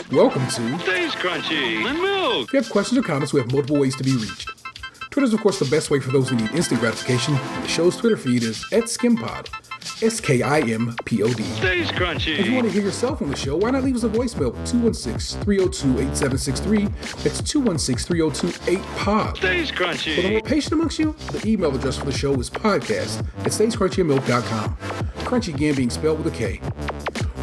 Welcome to Stays Crunchy and Milk. If you have questions or comments, we have multiple ways to be reached. Twitter is, of course, the best way for those who need instant gratification. The show's Twitter feed is @SkimPod, SKIMPOD. Stays Crunchy. If you want to hear yourself on the show, why not leave us a voicemail? 216-302-8763. That's 216-302-8POD. Stays For the Crunchy. more patient amongst you, the email address for the show is podcast@stayscrunchyandmilk.com. Crunchy again being spelled with a K.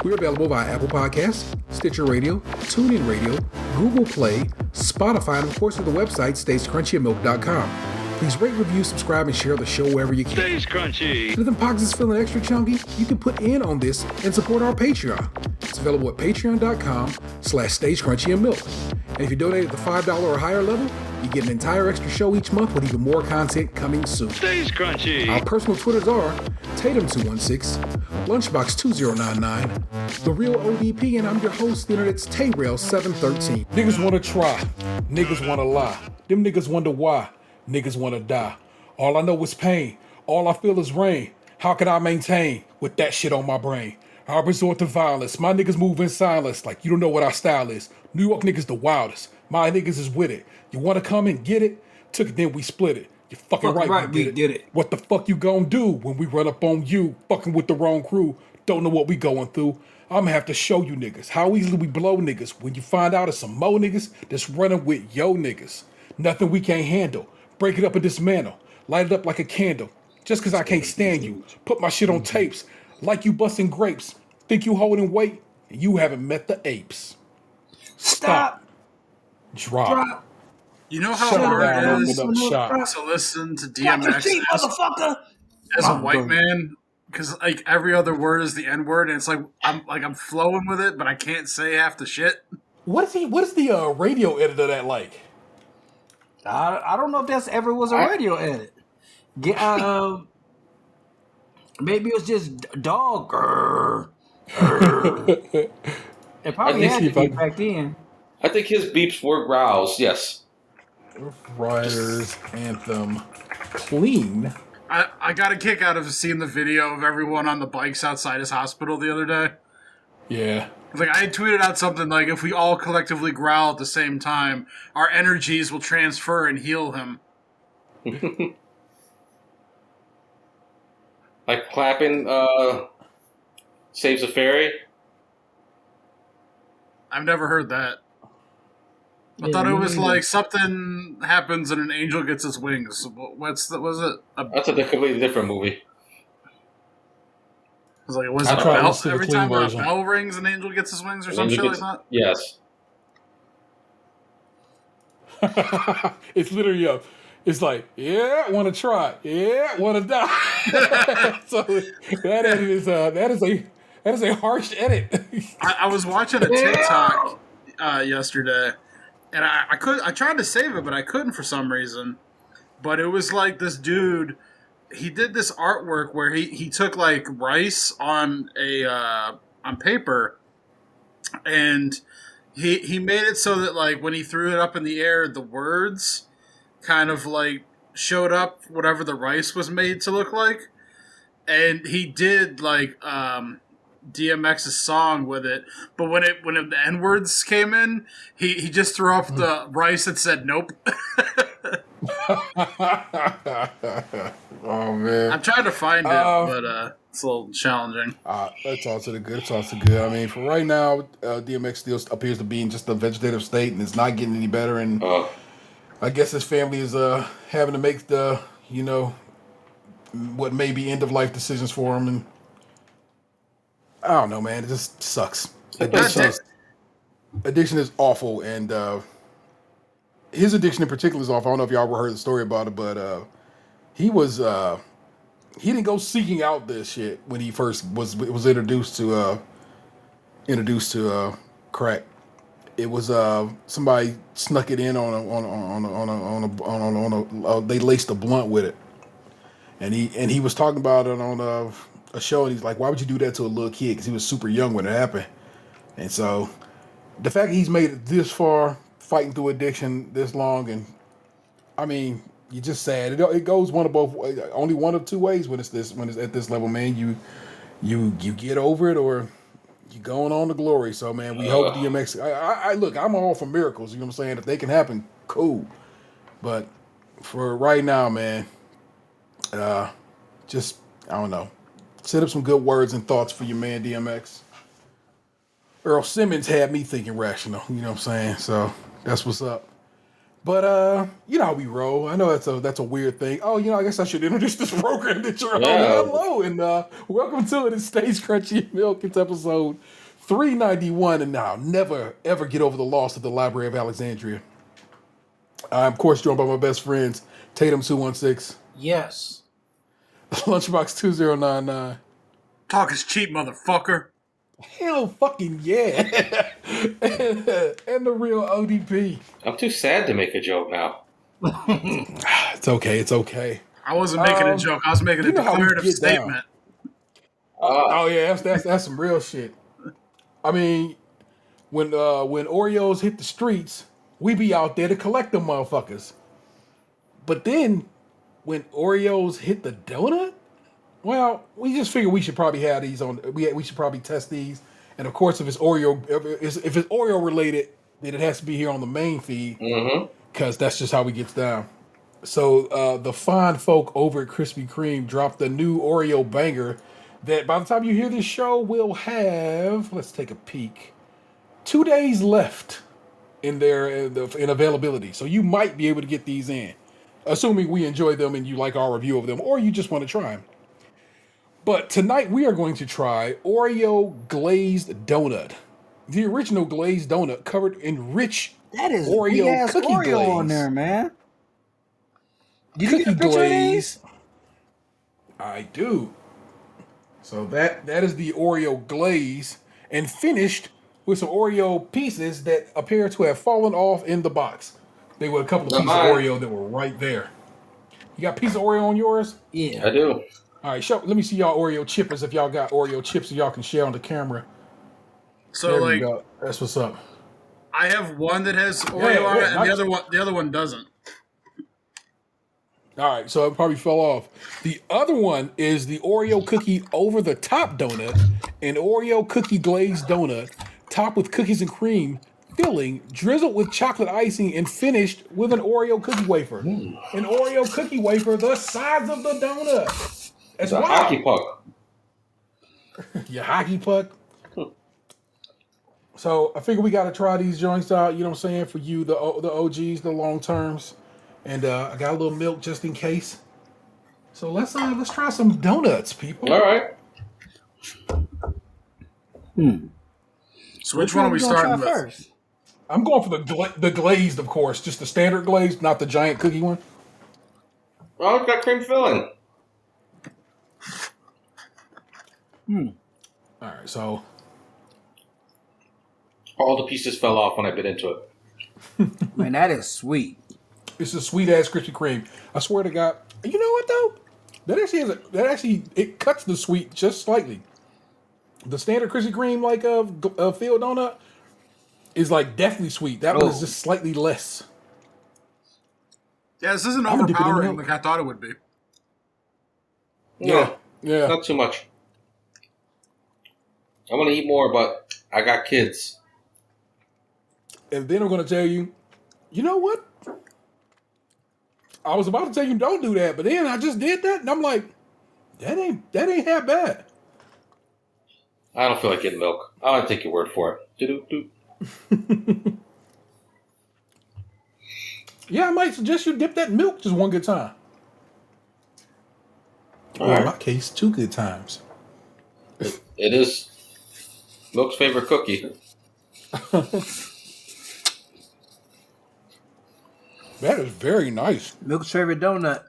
We're available via Apple Podcasts, Stitcher Radio, TuneIn Radio, Google Play, Spotify, and of course at the website stayscrunchyandmilk.com. Please rate, review, subscribe, and share the show wherever you can. Stays Crunchy. And if the pockets is feeling extra chunky, you can put in on this and support our Patreon. It's available at patreon.com/stayscrunchyandmilk. And if you donate at the $5 or higher level, you get an entire extra show each month with even more content coming soon. Stays Crunchy. Our personal Twitters are Tatum216, Lunchbox2099, The Real ODP, and I'm your host, the internet's Tayrail713. Niggas wanna try, niggas wanna lie. Them niggas wonder why, niggas wanna die. All I know is pain, all I feel is rain. How can I maintain with that shit on my brain? I resort to violence, my niggas move in silence like you don't know what our style is. New York niggas the wildest, my niggas is with it. You wanna come and get it? Took it, then we split it. You fucking right, we did it. What the fuck you gonna do when we run up on you, fucking with the wrong crew? Don't know what we going through. I'ma have to show you niggas how easily we blow niggas when you find out it's some more niggas that's running with yo niggas. Nothing we can't handle. Break it up and dismantle. Light it up like a candle. Just cause I can't stand you. Put my shit on tapes. Like you busting grapes. Think you holding weight and you haven't met the apes. Stop. Drop. You know how Shut hard down, it is open up shop. to listen to DMX as a white man? Because like every other word is the N word, and it's like I'm flowing with it, but I can't say half the shit. What is the radio editor that like? I don't know if that's ever was a radio edit. Maybe it was just dog. It probably had to be back then. I think his beeps were growls, yes. Riders Anthem clean. I got a kick out of seeing the video of everyone on the bikes outside his hospital the other day. Yeah. Like, I had tweeted out something like, if we all collectively growl at the same time, our energies will transfer and heal him. Like clapping saves a fairy. I've never heard that. I thought it was like something happens and an angel gets his wings. Was it? That's a completely different movie. It was it a bell? Every time a bell rings, an angel gets his wings or some shit like that? Yes. It's literally it's like, yeah, want to try, yeah, want to die. So that is a harsh edit. I was watching a TikTok yesterday, and I tried to save it, but I couldn't for some reason. But it was like this dude. He did this artwork where he took like rice on on paper, and he made it so that like when he threw it up in the air, the words kind of like showed up whatever the rice was made to look like, and he did like DMX's song with it, but when the N words came in, he just threw up the rice that said nope. Oh man, I'm trying to find it, but it's a little challenging. That's also the good. It's also good. I mean, for right now, DMX still appears to be in just a vegetative state, and it's not getting any better. And I guess his family is having to make the what may be end of life decisions for him, and I don't know, man. It just sucks. Addiction is awful, and his addiction in particular is awful. I don't know if y'all ever heard the story about it, but he didn't go seeking out this shit when he first was introduced to crack. It was somebody snuck it in on they laced a blunt with it, and he was talking about it on a show, and he's like, why would you do that to a little kid? Because he was super young when it happened. And so the fact that he's made it this far, fighting through addiction this long, and I mean, you're just sad. It goes only one of two ways when it's at this level, man. You get over it, or you're going on to glory. So, man, we hope DMX. I look, I'm all for miracles. You know what I'm saying? If they can happen, cool. But for right now, man, just, I don't know. Set up some good words and thoughts for your man DMX. Earl Simmons had me thinking rational. You know what I'm saying? So that's what's up. But you know how we roll. I know that's a weird thing. Oh, you know, I guess I should introduce this program that you're on. Hello, and welcome to it. It stays Crunchy Milk. It's episode 391, and now never ever get over the loss of the Library of Alexandria. I'm of course joined by my best friends, Tatum 216, Yes. Lunchbox 2099. Talk is cheap, motherfucker. Hell fucking yeah. and the real ODP. I'm too sad to make a joke now. It's okay. I wasn't making a joke. I was making a declarative statement. Oh yeah, that's some real shit. I mean, when Oreos hit the streets, we be out there to collect them motherfuckers. But then when Oreos hit the donut, well, we just figured we should probably have these on. We should probably test these, and of course, if it's Oreo related, then it has to be here on the main feed because that's just how we get down. So the fine folk over at Krispy Kreme dropped a new Oreo banger that by the time you hear this show will have. Let's take a peek. 2 days left in availability, so you might be able to get these in, assuming we enjoy them and you like our review of them, or you just want to try them. But tonight we are going to try Oreo Glazed Donut. The original glazed donut covered in rich Oreo cookie Oreo glaze. on there, man. Did Cookie you get a picture of these? I do. So that is the Oreo glaze, and finished with some Oreo pieces that appear to have fallen off in the box. They were a couple of pieces of Oreo that were right there. You got a piece of Oreo on yours? Yeah. I do. All right, let me see y'all Oreo chippers if y'all got Oreo chips that y'all can share on the camera. So There we like, go. That's what's up. I have one that has Oreo on it, and the other one doesn't. All right, so it probably fell off. The other one is the Oreo cookie over the top donut, an Oreo cookie glazed donut, topped with cookies and cream, filling, drizzled with chocolate icing, and finished with an Oreo cookie wafer. An Oreo cookie wafer the size of the donut. It's a hockey puck. Your hockey puck. So I figure we got to try these joints out. You know what I'm saying? For you, the OGs, the long terms, and I got a little milk just in case. So let's try some donuts, people. All right. So which one are we starting with? First? I'm going for the glazed, of course, just the standard glazed, not the giant cookie one. Well, it's got cream filling. All right, so all the pieces fell off when I bit into it. Man, that is sweet. It's a sweet ass Krispy Kreme. I swear to God. You know what though? That actually it cuts the sweet just slightly. The standard Krispy Kreme like a field donut is like definitely sweet. That one is just slightly less. Yeah, this isn't overpowering like I thought it would be. Yeah. Yeah. Not too much. I want to eat more, but I got kids. And then I'm going to tell you, you know what? I was about to tell you don't do that, but then I just did that, and I'm like, that ain't half bad. I don't feel like getting milk. I'll take your word for it. Yeah, I might suggest you dip that milk just one good time. Or in my case, 2 good times. It is Milk's favorite cookie. That is very nice. Milk's favorite donut.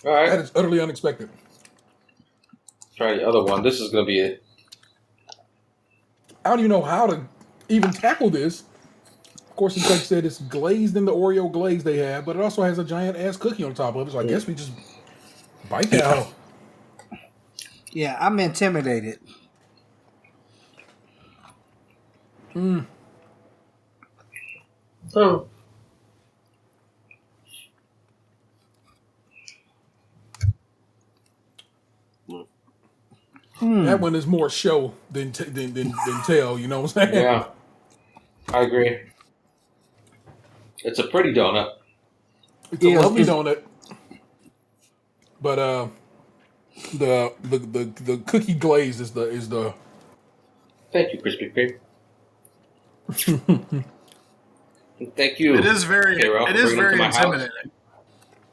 All right. That is utterly unexpected. Try the other one. This is going to be it. I don't even know how to even tackle this. Of course, like I said, it's glazed in the Oreo glaze they have, but it also has a giant ass cookie on top of it. So I guess we just bite that out. Yeah, I'm intimidated. Oh. That one is more show than tell. You know what I'm saying? Yeah, I agree. It's a pretty donut. It's a lovely donut, but the cookie glaze is the. Thank you, Krispy Kreme. Thank you. It is very intimidating.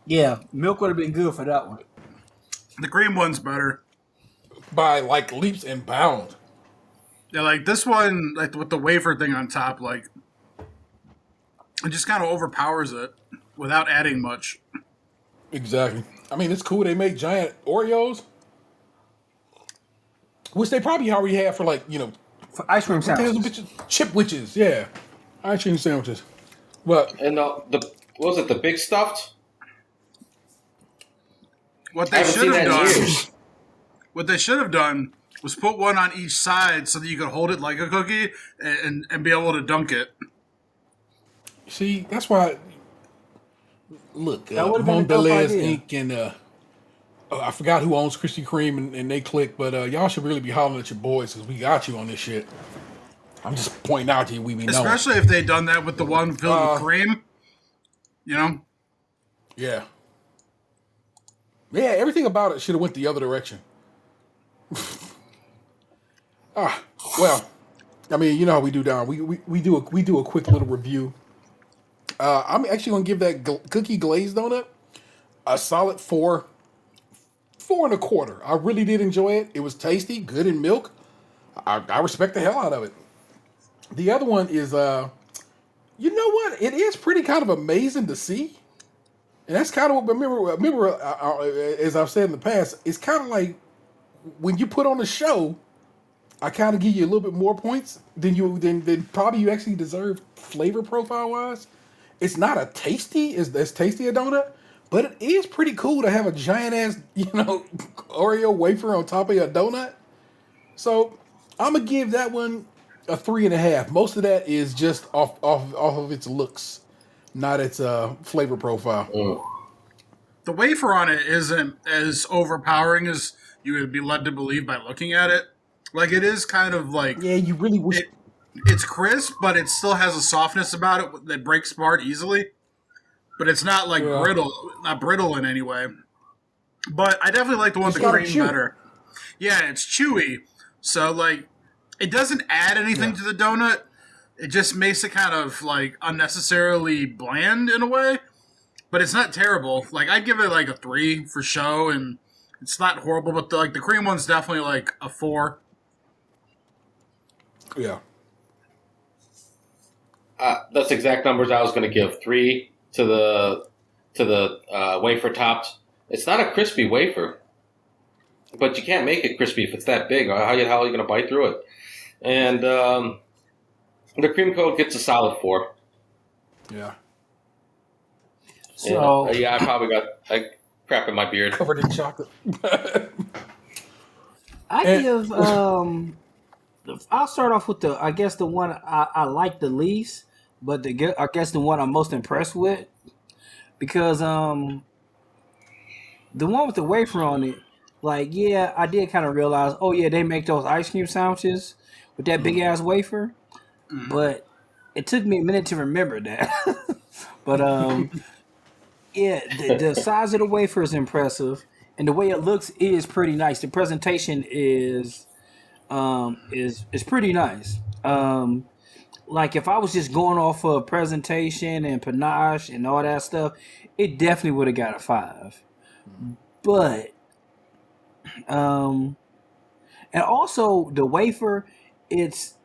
Yeah, milk would have been good for that one. The cream one's better. By like leaps and bounds. Yeah, like this one, like with the wafer thing on top, like it just kind of overpowers it without adding much. Exactly. I mean, it's cool. They make giant Oreos, which they probably already have for like For ice cream sandwiches. Chip witches, yeah, ice cream sandwiches. But And what was it? The big stuffed? What I they haven't should seen have that in done, years. what they should have done, was put one on each side so that you could hold it like a cookie and be able to dunk it. see, that's why. Look, That would've been a dope Mondelez idea. Inc. and I forgot who owns Krispy Kreme and they click, but y'all should really be hollering at your boys because we got you on this shit. I'm just pointing out to you, we be knowing. Especially if they'd done that with the one filled with cream. You know? Yeah. Yeah, everything about it should have went the other direction. Well, I mean, you know how we do down. We do a quick little review. I'm actually gonna give that cookie glazed donut a solid 4.25. I really did enjoy it. It was tasty, good in milk. I respect the hell out of it. The other one is, you know what? It is pretty kind of amazing to see. And that's kind of what, remember as I've said in the past, it's kind of like when you put on a show, I kind of give you a little bit more points than probably you actually deserve flavor profile wise. It's not as tasty a donut, but it is pretty cool to have a giant ass, Oreo wafer on top of your donut. So I'm gonna give that one a 3.5. Most of that is just off of its looks, not its flavor profile. The wafer on it isn't as overpowering as you would be led to believe by looking at it. Like, it is kind of like... Yeah, you really wish... It's crisp, but it still has a softness about it that breaks apart easily. But it's not like not brittle in any way. But I definitely like the one with the cream better. Yeah, it's chewy. So, like, it doesn't add anything to the donut. It just makes it kind of, like, unnecessarily bland in a way. But it's not terrible. Like, I'd give it, like, a 3 for show, and it's not horrible. But, the cream one's definitely, like, a 4. Yeah. That's exact numbers I was going to give. 3 to the wafer topped. It's not a crispy wafer, but you can't make it crispy if it's that big. How are you going to bite through it? And the cream coat gets a solid 4. Yeah. So I probably got crap in my beard. Covered in chocolate. give. I'll start off with the one I like the least, but I guess the one I'm most impressed with, because the one with the wafer on it, like, yeah, I did kind of realize, oh yeah, they make those ice cream sandwiches with that big ass wafer, but it took me a minute to remember that. But yeah, the size of the wafer is impressive, and the way it looks is pretty nice. The presentation is pretty nice. Like, if I was just going off of presentation and panache and all that stuff, it definitely would have got a 5. But and also the wafer, it's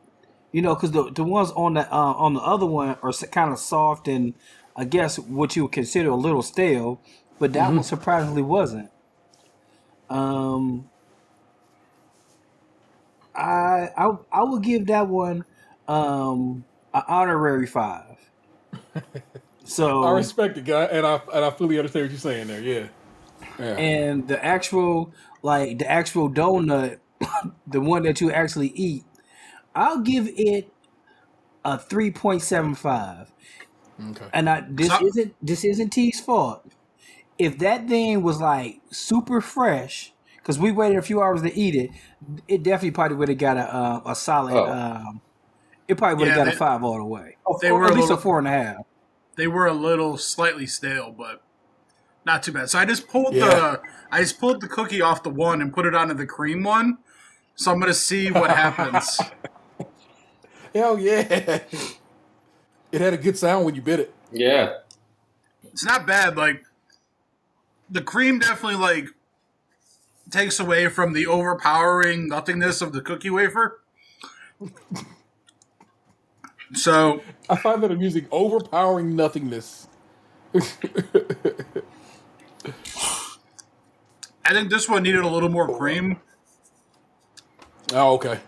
because the ones on the other one are kind of soft and I guess what you would consider a little stale, but that one surprisingly wasn't. I would give that one an honorary 5. So I respect it, guy, and I fully understand what you're saying there. Yeah. And the actual donut, the one that you actually eat, I'll give it a 3.75. Okay. And this isn't T's fault. If that thing was like super fresh, because we waited a few hours to eat it. It definitely probably would have got a solid. Oh. It probably would have Yeah, got a 5 all the way. they Or were at a least little- a 4.5. They were a little slightly stale, but not too bad. So I just pulled Yeah. the cookie off the one and put it onto the cream one. So I'm gonna see what happens. Hell yeah. It had a good sound when you bit it. Yeah. It's not bad. Like the cream definitely like takes away from the overpowering nothingness of the cookie wafer. So I find that amusing. Overpowering nothingness. I think this one needed a little more cream. Oh, okay.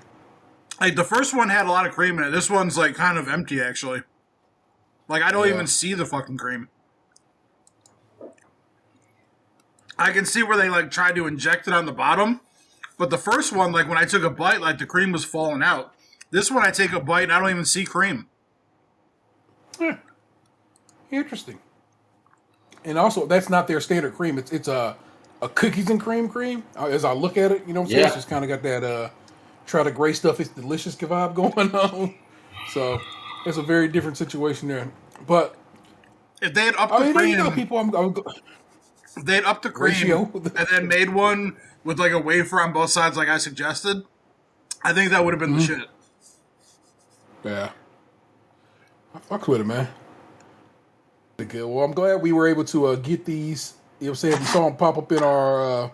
Like the first one had a lot of cream in it. This one's like kind of empty actually. Like I don't Yeah. even see the fucking cream. I can see where they like tried to inject it on the bottom, but the first one, like when I took a bite, like the cream was falling out. This one, I take a bite and I don't even see cream. Interesting. And also, that's not their standard cream. It's a cookies and cream. As I look at it, you know what I'm saying? Yeah. It's just kind of got that try to gray stuff. It's delicious vibe going on. So it's a very different situation there. But If they had upped I the mean, cream, you know, people, if they had upped the cream Ratio. and then made one with like a wafer on both sides, like I suggested, I think that would have been the shit. yeah, I fuck with it, man. Good. Well, I'm glad we were able to get these. You know what I'm saying? We saw them pop up in our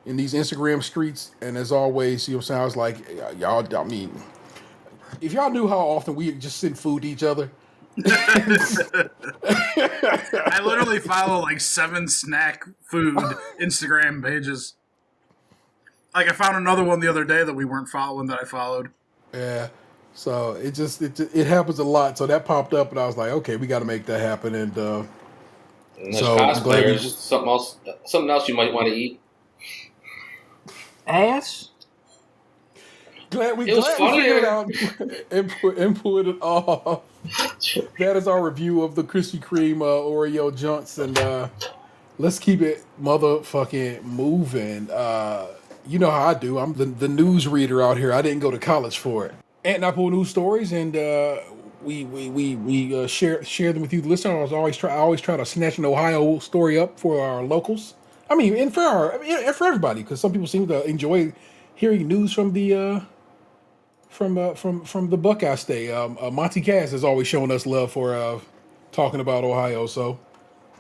in these Instagram streets, and as always, you know what I'm saying? I was like, y'all. I mean, if y'all knew how often we just send food to each other. I literally follow like 7 snack food Instagram pages. Like I found another one the other day that we weren't following that I followed. Yeah. So it happens a lot. So that popped up, and I was like, okay, we got to make that happen. And And there's So, I'm glad we- cosplayers. Something else you might want to eat. Ass? glad we It was figured it funnier. out and put it off. That is our review of the Krispy Kreme Oreo Junks, and let's keep it motherfucking moving. You know how I do. I'm the news reader out here. I didn't go to college for it. And I pull news stories, and we share them with you, the listener. I always try to snatch an Ohio story up for our locals. I mean, and for everybody, because some people seem to enjoy hearing news from the from the Buckeye State. Monty Cass has always shown us love for talking about Ohio. So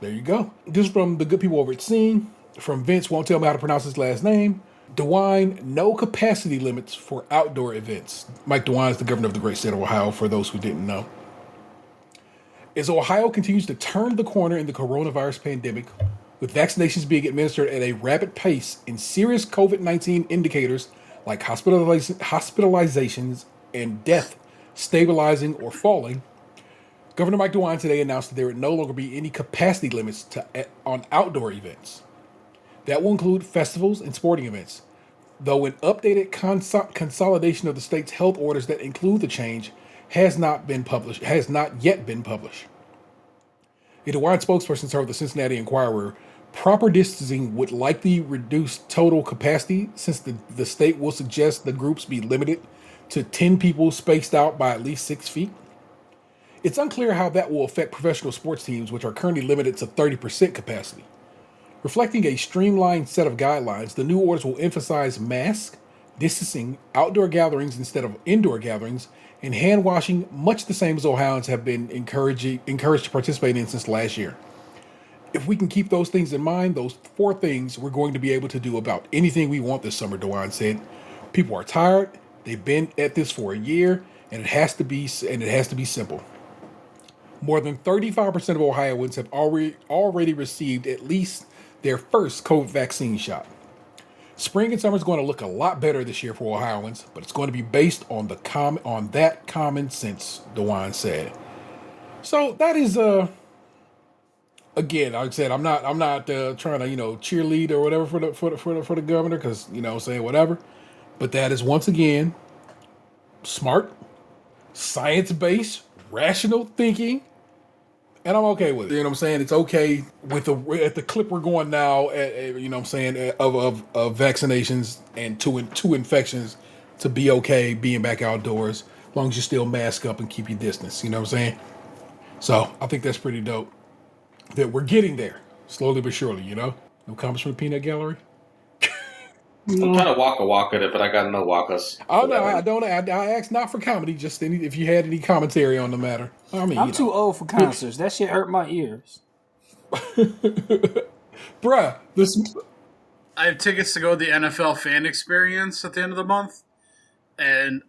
there you go. This is from the good people over at Scene. From Vince, won't tell me how to pronounce his last name. DeWine, no capacity limits for outdoor events. Mike DeWine is the governor of the great state of Ohio, for those who didn't know. As Ohio continues to turn the corner in the coronavirus pandemic, with vaccinations being administered at a rapid pace and serious COVID-19 indicators like hospitalizations and death stabilizing or falling, Governor Mike DeWine today announced that there would no longer be any capacity limits on outdoor events. That will include festivals and sporting events, though an updated consolidation of the state's health orders that include the change has not yet been published. A DeWine spokesperson told the Cincinnati Enquirer, proper distancing would likely reduce total capacity since the state will suggest the groups be limited to 10 people spaced out by at least 6 feet. It's unclear how that will affect professional sports teams, which are currently limited to 30% capacity. Reflecting a streamlined set of guidelines, the new orders will emphasize mask, distancing, outdoor gatherings instead of indoor gatherings, and hand washing, much the same as Ohioans have been encouraged to participate in since last year. If we can keep those things in mind, those 4 things, we're going to be able to do about anything we want this summer, DeWine said. People are tired, they've been at this for a year, and it has to be simple. More than 35% of Ohioans have already received at least their first COVID vaccine shot. Spring and summer is going to look a lot better this year for Ohioans, but it's going to be based on that common sense, DeWine said. So that is again, like I said, I'm not trying to cheerlead or whatever for the governor, because saying whatever, but that is once again smart, science based, rational thinking, And I'm okay with it. You know what I'm saying? It's okay with at the clip we're going now. You know what I'm saying of vaccinations and two infections to be okay being back outdoors, as long as you still mask up and keep your distance. You know what I'm saying? So I think that's pretty dope. That we're getting there slowly but surely. You know? No comments from the Peanut Gallery. I'm trying to walk it, but I got no walkers. Oh no, I don't. I asked not for comedy. Just if you had any commentary on the matter. I mean, I'm too old for concerts. That shit hurt my ears. Bruh, I have tickets to go to the NFL fan experience at the end of the month, and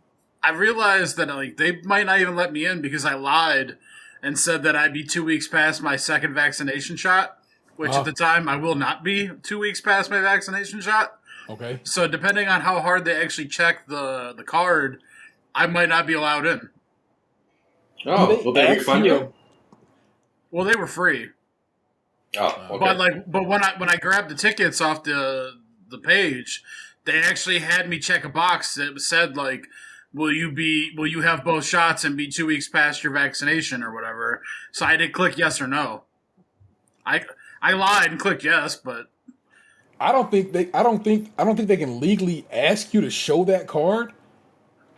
I realized that like they might not even let me in because I lied and said that I'd be 2 weeks past my second vaccination shot, which at the time I will not be 2 weeks past my vaccination shot. Okay. So depending on how hard they actually check the card, I might not be allowed in. Oh, will they refund you? Well, they were free. Oh, okay. But when I grabbed the tickets off the page, they actually had me check a box that said like, will you have both shots and be 2 weeks past your vaccination or whatever? So I did click yes or no. I lied and clicked yes, but I don't think they can legally ask you to show that card.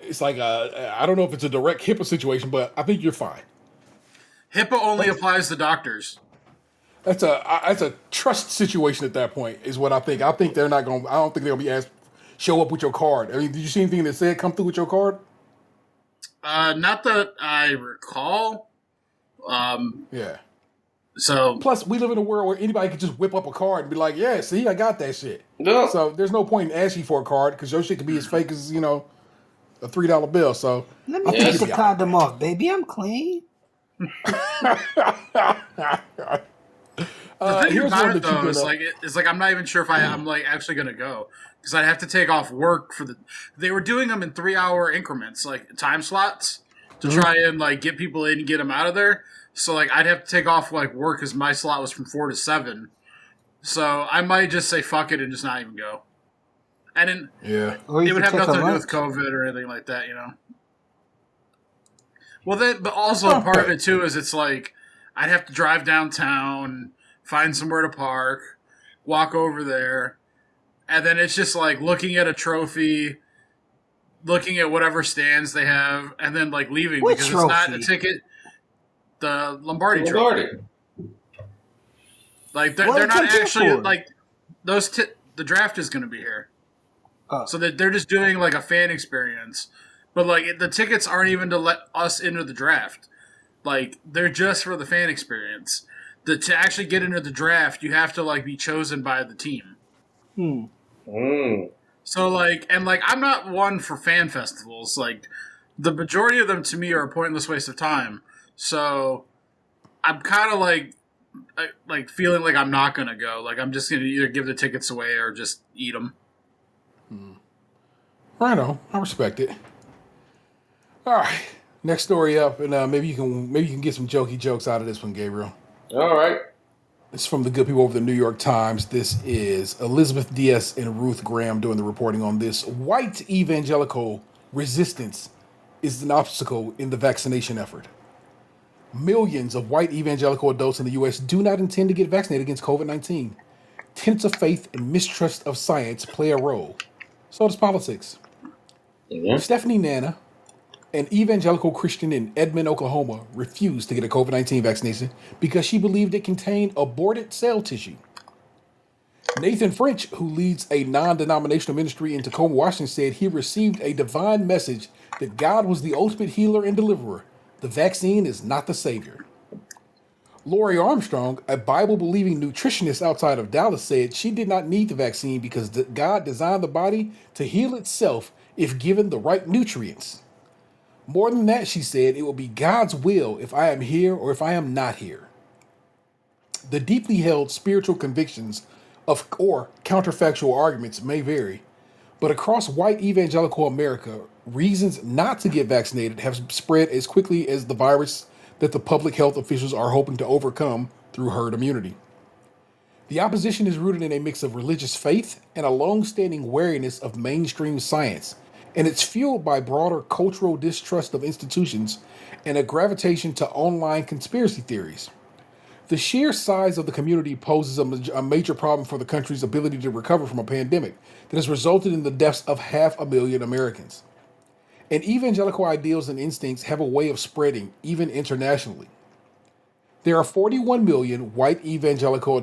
It's like I don't know if it's a direct HIPAA situation, but I think you're fine. HIPAA only applies to doctors. That's a trust situation at that point, is what I think. I think they're not going. I don't think they'll be asked show up with your card. I mean, did you see anything that said come through with your card? Not that I recall. Yeah. So plus, we live in a world where anybody can just whip up a card and be like, "Yeah, see, I got that shit." No. So there's no point in asking for a card because your shit can be as fake as a $3 bill. So let me take the condom off, baby. I'm clean. the thing here's about one it that you though is like I'm not even sure if I'm like actually gonna go because I'd have to take off work for They were doing them in 3-hour increments, like time slots, to try and like get people in and get them out of there. So like I'd have to take off like work because my slot was from 4 to 7. So I might just say fuck it and just not even go. And then it would have nothing to do with COVID or anything like that, you know. Well, but also part of it too is it's like I'd have to drive downtown, find somewhere to park, walk over there, and then it's just like looking at a trophy, looking at whatever stands they have, and then like leaving because it's not a ticket. The Lombardi trophy. Like they're not actually like those. The draft is going to be here, so that they're just doing like a fan experience. But like the tickets aren't even to let us into the draft. Like they're just for the fan experience. To actually get into the draft, you have to like be chosen by the team. So like, and like, I'm not one for fan festivals. Like the majority of them to me are a pointless waste of time. So I'm kind of like feeling like I'm not gonna go. Like I'm just gonna either give the tickets away or just eat them. Right on. I respect it. All right, next story up, and maybe you can get some jokey jokes out of this one, Gabriel. All right. It's from the good people over the New York Times. This is Elizabeth Diaz and Ruth Graham doing the reporting on this. White evangelical resistance is an obstacle in the vaccination effort. Millions of white evangelical adults in the U.S. do not intend to get vaccinated against COVID-19. Tenets of faith and mistrust of science play a role. So does politics. Mm-hmm. Stephanie Nana, an evangelical Christian in Edmond, Oklahoma, refused to get a COVID-19 vaccination because she believed it contained aborted cell tissue. Nathan French, who leads a non-denominational ministry in Tacoma, Washington, said he received a divine message that God was the ultimate healer and deliverer. The vaccine is not the savior. Lori Armstrong, a Bible-believing nutritionist outside of Dallas, said she did not need the vaccine because God designed the body to heal itself if given the right nutrients. More than that, she said, it will be God's will if I am here or if I am not here. The deeply held spiritual convictions or counterfactual arguments may vary, but across white evangelical America, reasons not to get vaccinated have spread as quickly as the virus that the public health officials are hoping to overcome through herd immunity. The opposition is rooted in a mix of religious faith and a long-standing wariness of mainstream science, and it's fueled by broader cultural distrust of institutions and a gravitation to online conspiracy theories. The sheer size of the community poses a major problem for the country's ability to recover from a pandemic that has resulted in the deaths of 500,000 Americans. And evangelical ideals and instincts have a way of spreading, even internationally. There are 41 million white evangelical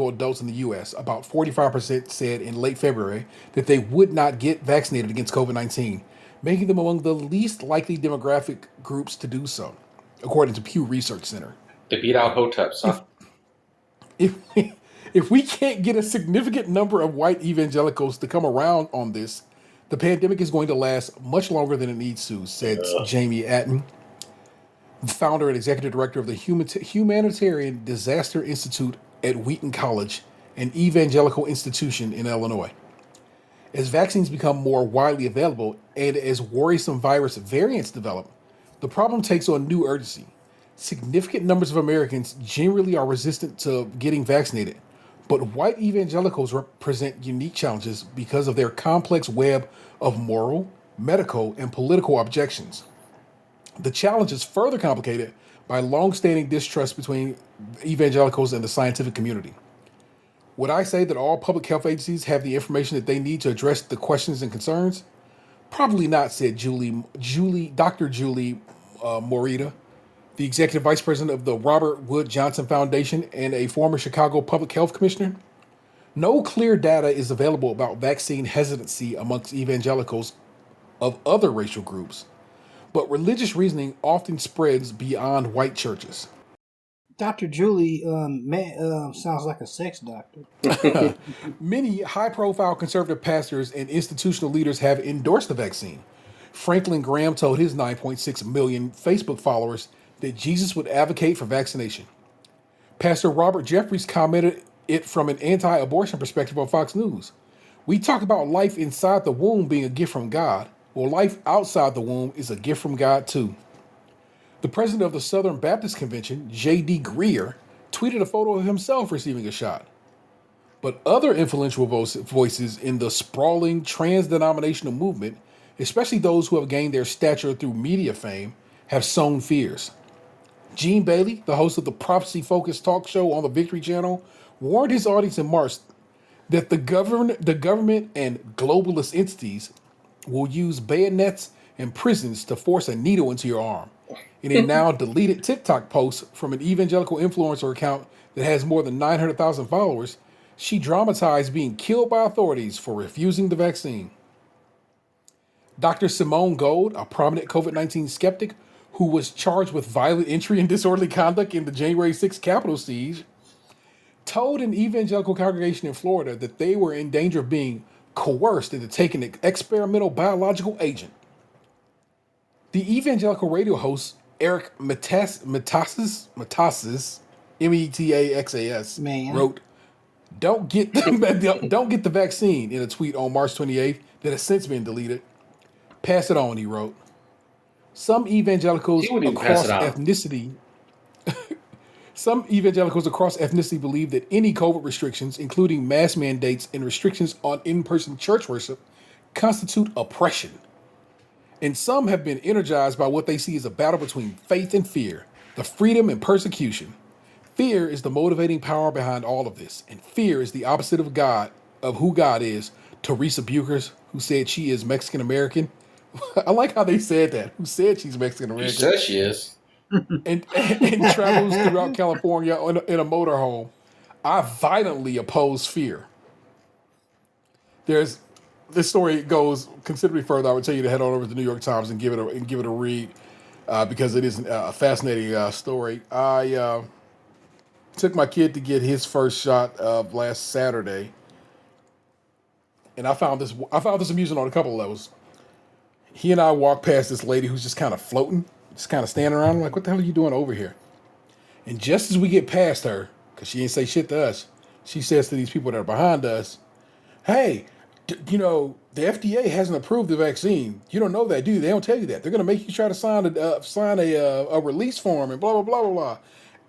adults in the U.S. About 45% said in late February that they would not get vaccinated against COVID-19, making them among the least likely demographic groups to do so, according to Pew Research Center. They beat out Hoteps, huh? If we can't get a significant number of white evangelicals to come around on this, the pandemic is going to last much longer than it needs to, said Jamie Atten, founder and executive director of the Humanitarian Disaster Institute at Wheaton College, an evangelical institution in Illinois. As vaccines become more widely available and as worrisome virus variants develop, the problem takes on new urgency. Significant numbers of Americans generally are resistant to getting vaccinated, but white evangelicals represent unique challenges because of their complex web of moral, medical, and political objections. The challenge is further complicated by long-standing distrust between evangelicals and the scientific community. Would I say that all public health agencies have the information that they need to address the questions and concerns? Probably not, said Dr. Julie Morita, the executive vice president of the Robert Wood Johnson Foundation and a former Chicago public health commissioner. No clear data is available about vaccine hesitancy amongst evangelicals of other racial groups, but religious reasoning often spreads beyond white churches. Dr. Julie sounds like a sex doctor. Many high-profile conservative pastors and institutional leaders have endorsed the vaccine. Franklin Graham told his 9.6 million Facebook followers that Jesus would advocate for vaccination. Pastor Robert Jeffries commented it from an anti-abortion perspective on Fox News. We talk about life inside the womb being a gift from God. Well, life outside the womb is a gift from God too. The president of the Southern Baptist Convention, J.D. Greer, tweeted a photo of himself receiving a shot. But other influential voices in the sprawling trans-denominational movement, especially those who have gained their stature through media fame, have sown fears. Gene Bailey, the host of the prophecy-focused talk show on the Victory Channel, warned his audience in March that the government and globalist entities will use bayonets and prisons to force a needle into your arm. In a now deleted TikTok post from an evangelical influencer account that has more than 900,000 followers, she dramatized being killed by authorities for refusing the vaccine. Dr. Simone Gold, a prominent COVID-19 skeptic who was charged with violent entry and disorderly conduct in the January 6th Capitol siege, told an evangelical congregation in Florida that they were in danger of being coerced into taking an experimental biological agent. The evangelical radio host Eric Metaxas, Metaxas, wrote, "Don't get the vaccine," in a tweet on March 28th that has since been deleted. Pass it on, he wrote. Some evangelicals across ethnicity believe that any COVID restrictions, including mask mandates and restrictions on in-person church worship, constitute oppression. And some have been energized by what they see as a battle between faith and fear, the freedom and persecution. Fear is the motivating power behind all of this, and fear is the opposite of God, of who God is. Teresa Bukers, who said she is Mexican American. I like how they said that. Who said she's Mexican American? She says she is. And travels throughout California in a motorhome. I violently oppose fear. This story goes considerably further. I would tell you to head on over to the New York Times and give it a read because it is a fascinating story. I took my kid to get his first shot last Saturday, and I found this amusing on a couple of levels. He and I walked past this lady who's just kind of floating, just kind of standing around. I'm like, what the hell are you doing over here? And just as we get past her, because she didn't say shit to us, she says to these people that are behind us, "Hey, the FDA hasn't approved the vaccine. You don't know that, do you? They don't tell you that. They're going to make you try to sign a release form and blah, blah, blah, blah, blah."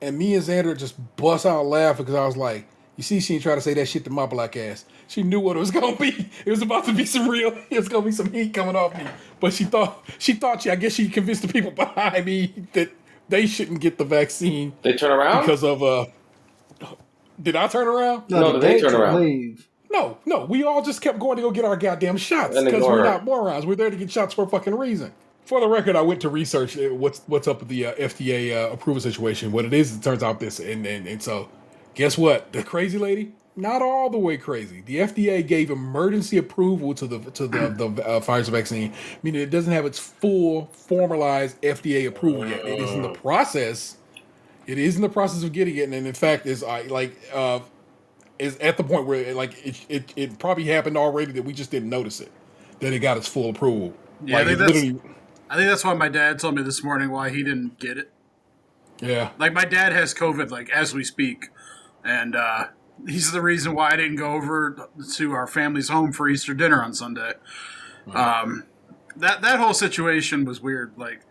And me and Xander just bust out laughing because I was like, you see, she ain't trying to say that shit to my black ass. She knew what it was going to be. It was about to be some real, it was going to be some heat coming off me. But I guess she convinced the people behind me that they shouldn't get the vaccine They turn around? because of Did I turn around? No, they turn around. Leave. No. We all just kept going to go get our goddamn shots And because ignore we're her. not morons. We're there to get shots for a fucking reason. For the record, I went to research what's up with the FDA approval situation. What it is, it turns out this, and so guess what? The crazy lady, not all the way crazy. The FDA gave emergency approval to the Pfizer vaccine, meaning it doesn't have its full formalized FDA approval yet. It is in the process. It is in the process of getting it, and in fact, is is at the point where it probably happened already that we just didn't notice it, that it got its full approval. Yeah, I think that's why my dad told me this morning why he didn't get it. Yeah. Like, my dad has COVID, like, as we speak. And he's the reason why I didn't go over to our family's home for Easter dinner on Sunday. That whole situation was weird. Like,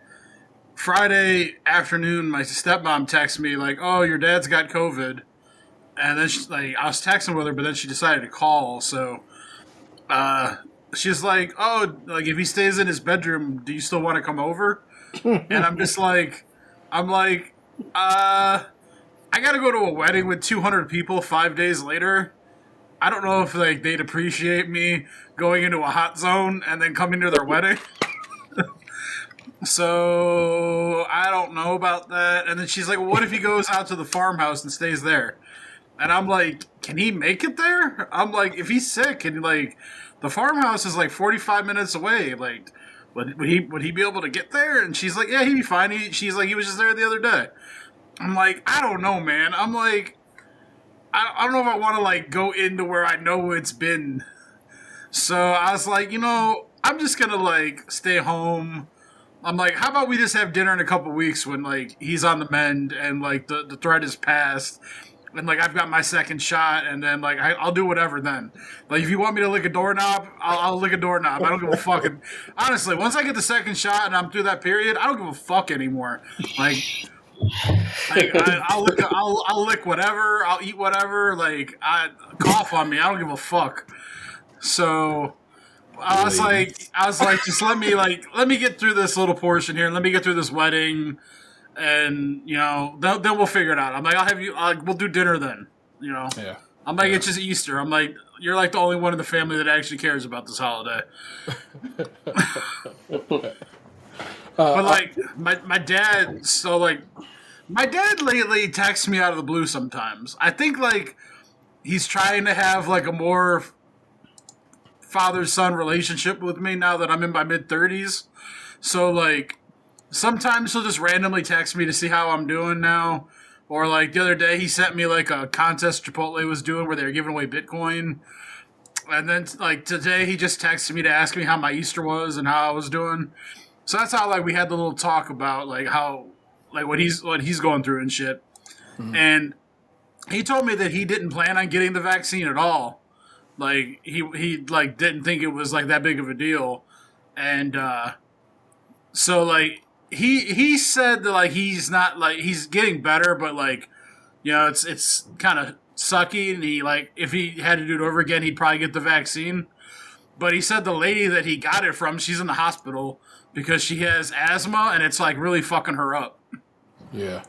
Friday afternoon, my stepmom texted me, like, oh, your dad's got COVID. And then, I was texting with her, but then she decided to call, so... she's like, oh, like, if he stays in his bedroom, do you still want to come over? And I'm just like, I gotta go to a wedding with 200 people 5 days later. I don't know if, like, they'd appreciate me going into a hot zone and then coming to their wedding. So, I don't know about that. And then she's like, well, what if he goes out to the farmhouse and stays there? And I'm like, can he make it there? I'm like, if he's sick and, like... The farmhouse is like 45 minutes away. Like, would he be able to get there? And she's like, yeah, he'd be fine. She's like, he was just there the other day. I'm like, I don't know, man. I'm like, I don't know if I want to, like, go into where I know it's been. So I was like, I'm just going to, like, stay home. I'm like, how about we just have dinner in a couple weeks when, like, he's on the mend and, like, the threat is passed. And, like, I've got my second shot, and then, like, I'll do whatever then. Like, if you want me to lick a doorknob, I'll lick a doorknob. I don't give a fuck. Honestly, once I get the second shot and I'm through that period, I don't give a fuck anymore. Like I'll lick whatever. I'll eat whatever. Like, cough on me. I don't give a fuck. So... I was like, just let me get through this little portion here, and let me get through this wedding. And, then we'll figure it out. I'm like, I'll have you, we'll do dinner then, Yeah. I'm like, it's just Easter. I'm like, you're like the only one in the family that actually cares about this holiday. But, like, my dad, my dad lately texts me out of the blue sometimes. I think, like, he's trying to have, like, a more father-son relationship with me now that I'm in my mid-30s. So, like... Sometimes he'll just randomly text me to see how I'm doing now. Or, like, the other day he sent me, like, a contest Chipotle was doing where they were giving away Bitcoin. And then, like, today he just texted me to ask me how my Easter was and how I was doing. So that's how, like, we had the little talk about, like, how, like, what he's going through and shit. Mm-hmm. And he told me that he didn't plan on getting the vaccine at all. Like, he like, didn't think it was, like, that big of a deal. And, so, like... He said that, like, he's not, like, he's getting better, but, like, it's kind of sucky, and he, like, if he had to do it over again, he'd probably get the vaccine. But he said the lady that he got it from, she's in the hospital because she has asthma, and it's, like, really fucking her up. Yeah.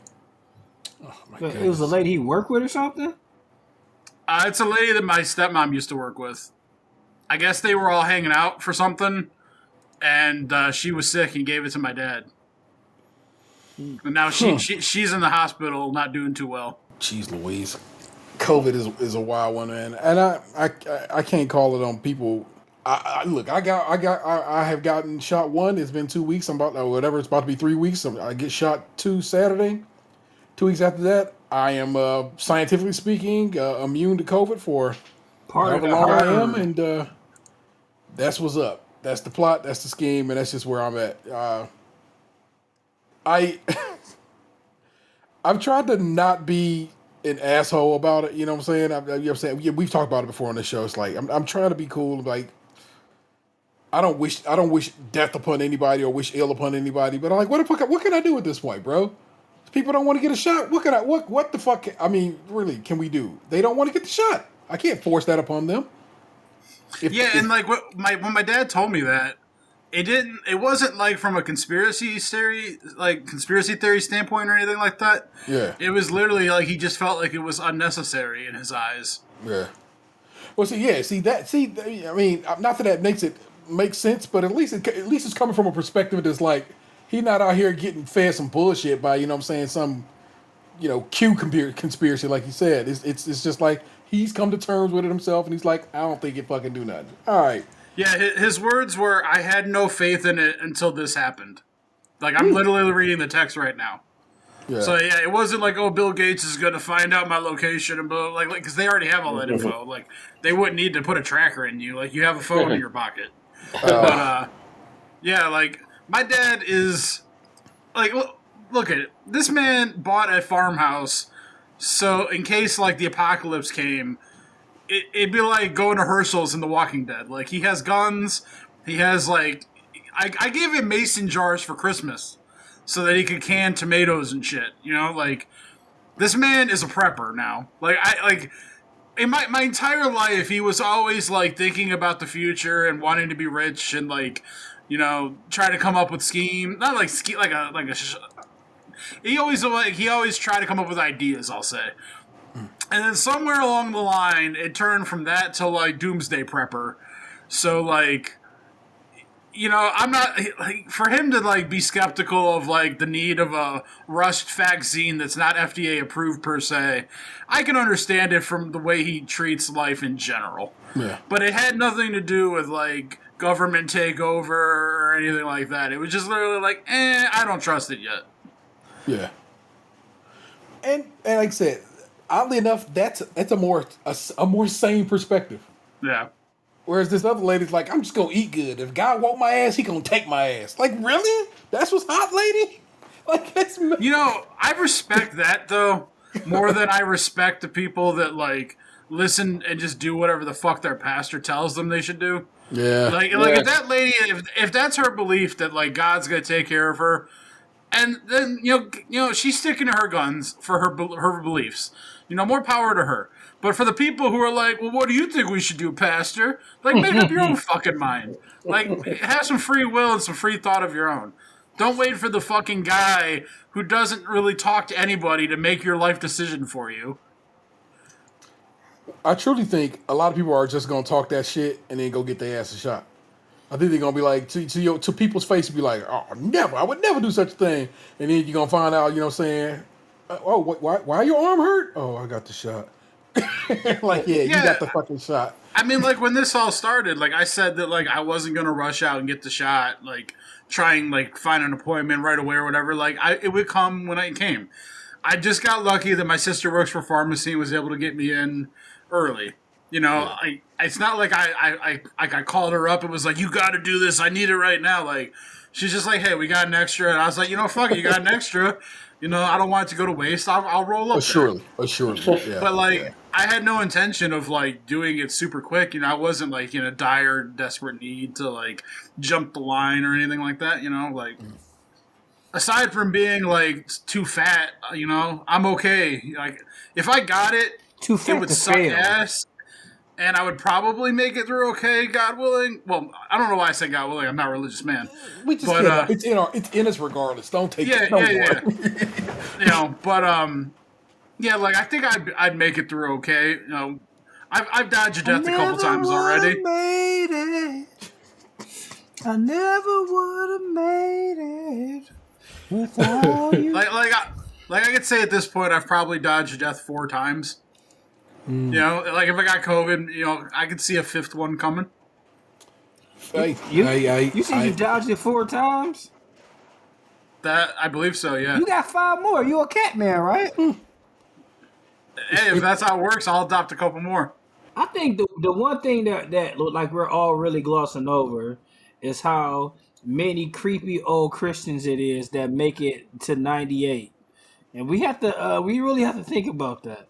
Oh, my goodness. It was a lady he worked with or something? It's a lady that my stepmom used to work with. I guess they were all hanging out for something, and she was sick and gave it to my dad. And now she's in the hospital, not doing too well. Jeez Louise. COVID is a wild one, man. And I can't call it on people. I have gotten shot one. It's been 2 weeks. I'm about whatever. It's about to be 3 weeks. I get shot 2 Saturday. 2 weeks after that, I am scientifically speaking immune to COVID for however long I am, and that's what's up. That's the plot. That's the scheme, and that's just where I'm at. I've tried to not be an asshole about it. You know what I'm saying? We've talked about it before on the show. It's like I'm trying to be cool. Like I don't wish death upon anybody or wish ill upon anybody. But I'm like, what can I do at this point, bro? People don't want to get a shot. What the fuck? I mean, really, can we do? They don't want to get the shot. I can't force that upon them. And like when my dad told me that. It wasn't like from a conspiracy theory standpoint or anything like that. Yeah. It was literally like he just felt like it was unnecessary in his eyes. Yeah. Well, I mean, not that makes sense, but at least it's coming from a perspective that's like he's not out here getting fed some bullshit by, you know what I'm saying, some, you know, conspiracy like you said. It's just like he's come to terms with it himself, and he's like, I don't think it fucking do nothing. All right. Yeah, his words were, "I had no faith in it until this happened." Like, I'm literally reading the text right now. Yeah. So yeah, it wasn't like, oh, Bill Gates is going to find out my location and blah, like because they already have all that info. Like, they wouldn't need to put a tracker in you. Like, you have a phone in your pocket. But yeah, like my dad is like, look at it. This man bought a farmhouse, so in case like the apocalypse came, it'd be like going to Herschel's in The Walking Dead. Like, he has guns. He has like, I gave him mason jars for Christmas, so that he could can tomatoes and shit. You know, like, this man is a prepper now. Like, in my entire life, he was always, like, thinking about the future and wanting to be rich and, like, you know, try to come up with scheme. Not like scheme, he always tried to come up with ideas, I'll say. And then somewhere along the line, it turned from that to, like, doomsday prepper. So, like, you know, I'm not, like, for him to, like, be skeptical of, like, the need of a rushed vaccine that's not FDA approved per se, I can understand it from the way he treats life in general. Yeah. But it had nothing to do with, like, government takeover or anything like that. It was just literally like, I don't trust it yet. Yeah. And like I said, oddly enough, that's a more sane perspective. Yeah. Whereas this other lady's like, I'm just gonna eat good. If God want my ass, he gonna take my ass. Like, really? That's what's hot, lady? Like, that's... You know, I respect that, though, more than I respect the people that, like, listen and just do whatever the fuck their pastor tells them they should do. Yeah. Like if that lady, if that's her belief that, like, God's gonna take care of her, and then, you know, she's sticking to her guns for her beliefs. You know, more power to her. But for the people who are like, well, what do you think we should do, Pastor? Like, make up your own fucking mind. Like, have some free will and some free thought of your own. Don't wait for the fucking guy who doesn't really talk to anybody to make your life decision for you. I truly think a lot of people are just gonna talk that shit and then go get their ass a shot. I think they're gonna be like to people's face, be like, "Oh, never! I would never do such a thing." And then you're gonna find out, you know what I'm saying? Oh, why your arm hurt? Oh, I got the shot. Like, yeah, you got the fucking shot. I mean, like, when this all started, like, I said that, like, I wasn't gonna rush out and get the shot, like, try and, like, find an appointment right away or whatever. Like, it would come when it came. I just got lucky that my sister works for pharmacy and was able to get me in early. You know, yeah. It's not like I called her up and was like, you got to do this. I need it right now. Like, she's just like, hey, we got an extra. And I was like, you know, fuck it, you got an extra. You know, I don't want it to go to waste. I'll roll up. Assuredly. Yeah. But, like, I had no intention of, like, doing it super quick. You know, I wasn't, like, in a dire, desperate need to, like, jump the line or anything like that. You know, like, aside from being, like, too fat, you know, I'm okay. Like, if I got it, too fat it would to suck fail. ass. And I would probably make it through okay, God willing. Well, I don't know why I say God willing. I'm not a religious man. We just can't. It's in us regardless. Don't take it. Yeah. You know, but yeah, like, I think I'd make it through okay. You know, I've dodged death a couple times already. Made it. I never would have made it without you. like I could say at this point, I've probably dodged death 4 times. You know, like, if I got COVID, you know, I could see a 5th one coming. You said you dodged it 4 times? That, I believe so, yeah. You got 5 more. You a cat man, right? Hey, if that's how it works, I'll adopt a couple more. I think the one thing that look like we're all really glossing over is how many creepy old Christians it is that make it to 98. And we really have to think about that.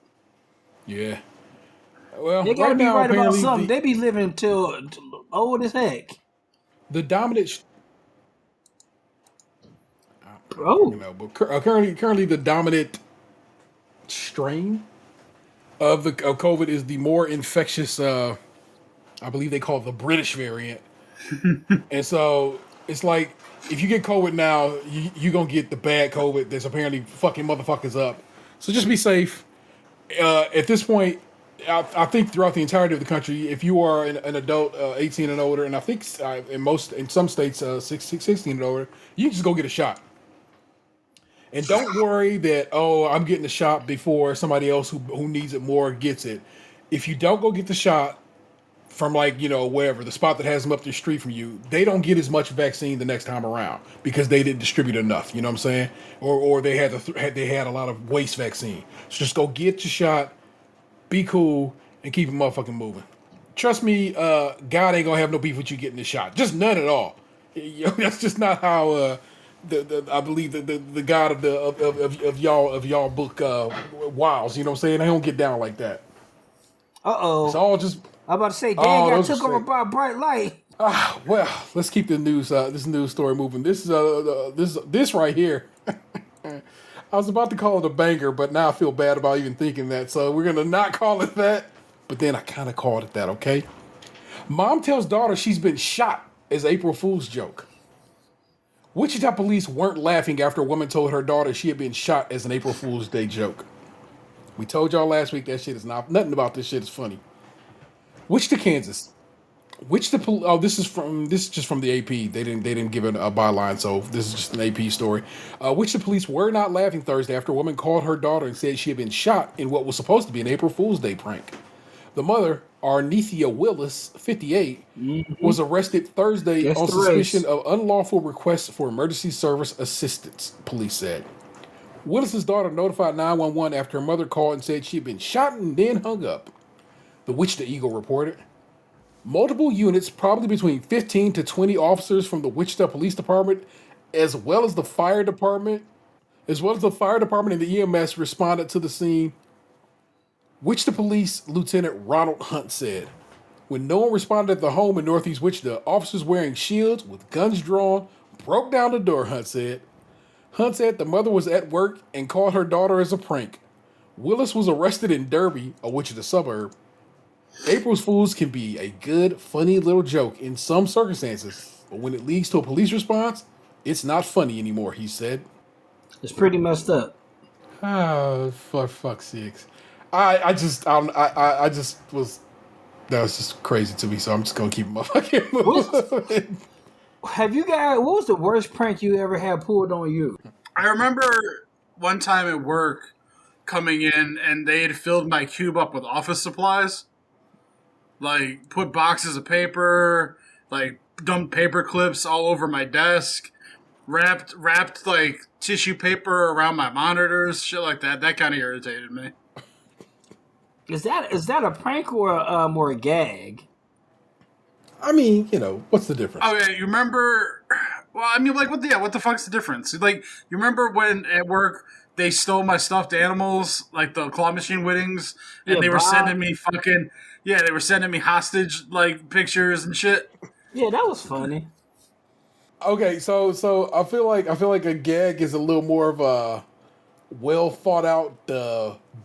Yeah. Well, they gotta right be now, right about apparently something. They be living till old as heck. The dominant. But currently the dominant strain of COVID is the more infectious. I believe they call it the British variant. And so it's like if you get COVID now, you're going to get the bad COVID that's apparently fucking motherfuckers up. So just be safe. At this point, I think throughout the entirety of the country, if you are an adult 18 and older, and I think in some states 16 and older, you can just go get a shot. And don't worry that, I'm getting a shot before somebody else who needs it more gets it. If you don't go get the shot from wherever, the spot that has them up the street from you, they don't get as much vaccine the next time around because they didn't distribute enough. You know what I'm saying? Or they had a lot of waste vaccine. So just go get your shot, be cool, and keep it motherfucking moving. Trust me, God ain't gonna have no beef with you getting the shot. Just none at all. That's just not how. I believe the God of y'all book Wiles. You know what I'm saying? I don't get down like that. It's all just. I'm about to say, Dan got took over by a bright light. Well, let's keep the news this news story moving. This right here. I was about to call it a banger, but now I feel bad about even thinking that. So we're gonna not call it that. But then I kind of called it that. Okay. Mom tells daughter she's been shot as April Fool's joke. Wichita police weren't laughing after a woman told her daughter she had been shot as an April Fool's Day joke. We told y'all last week that shit is nothing about this shit is funny. Wichita, Kansas. This is just from the AP. They didn't give it a byline, so this is just an AP story. Wichita police were not laughing Thursday after a woman called her daughter and said she had been shot in what was supposed to be an April Fool's Day prank. The mother, Arnethia Willis, 58, was arrested Thursday on suspicion of unlawful requests for emergency service assistance, police said. Willis's daughter notified 911 after her mother called and said she had been shot and then hung up. The Wichita Eagle reported. Multiple units, probably between 15 to 20 officers from the Wichita Police Department, as well as the fire department and the EMS responded to the scene. Wichita Police Lieutenant Ronald Hunt said, when no one responded at the home in Northeast Wichita, officers wearing shields with guns drawn broke down the door, Hunt said. Hunt said the mother was at work and called her daughter as a prank. Willis was arrested in Derby, a Wichita suburb. April's Fools can be a good, funny little joke in some circumstances, but when it leads to a police response, it's not funny anymore, he said. It's pretty messed up. Oh, for fuck's sakes. That was just crazy to me, so I'm just gonna keep my fucking moving. What was the worst prank you ever had pulled on you? I remember one time at work coming in and they had filled my cube up with office supplies. Like, put boxes of paper, like, dumped paper clips all over my desk, wrapped like, tissue paper around my monitors, shit like that. That kind of irritated me. Is that a prank or a gag? I mean, what's the difference? Okay, you remember... Well, I mean, like, what the fuck's the difference? Like, you remember when at work they stole my stuffed animals, like the claw machine Whittings, and they were sending me fucking... Yeah, they were sending me hostage like pictures and shit. Yeah, that was funny. Okay, so I feel like a gag is a little more of a well thought out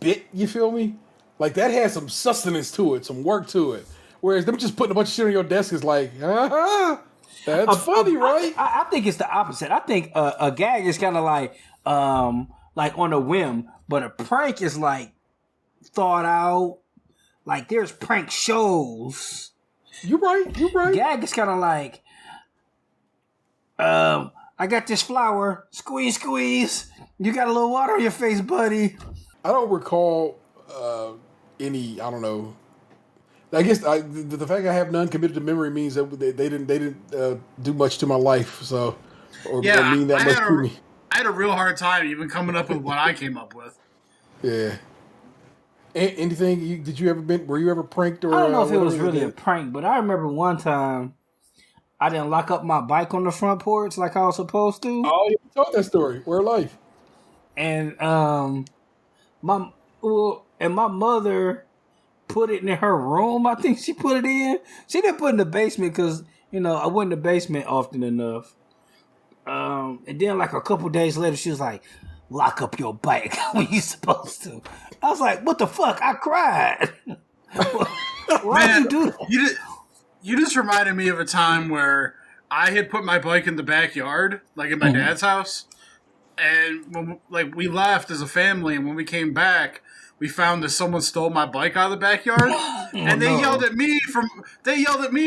bit. You feel me? Like that has some sustenance to it, some work to it. Whereas them just putting a bunch of shit on your desk is like, that's funny, right? I think it's the opposite. I think a gag is kind of like on a whim, but a prank is like thought out. Like, there's prank shows. You're right. Gag is kind of like, I got this flour. Squeeze. You got a little water on your face, buddy. I don't recall any, I don't know. I guess the fact I have none committed to memory means that they didn't do much to my life, so or mean that much to me. I had a real hard time even coming up with what I came up with. Yeah. Anything? Were you ever pranked? Or I don't know if it was really a prank, but I remember one time I didn't lock up my bike on the front porch like I was supposed to. Oh, you told that story. Where life? And my mother put it in her room. I think she put it in. She didn't put it in the basement because I went in the basement often enough. And then like a couple days later, she was like, "Lock up your bike when you supposed to." I was like, "What the fuck?" I cried. Why did you do that? You just reminded me of a time where I had put my bike in the backyard, like in my dad's house, and when, we left as a family, and when we came back, we found that someone stole my bike out of the backyard, and they yelled at me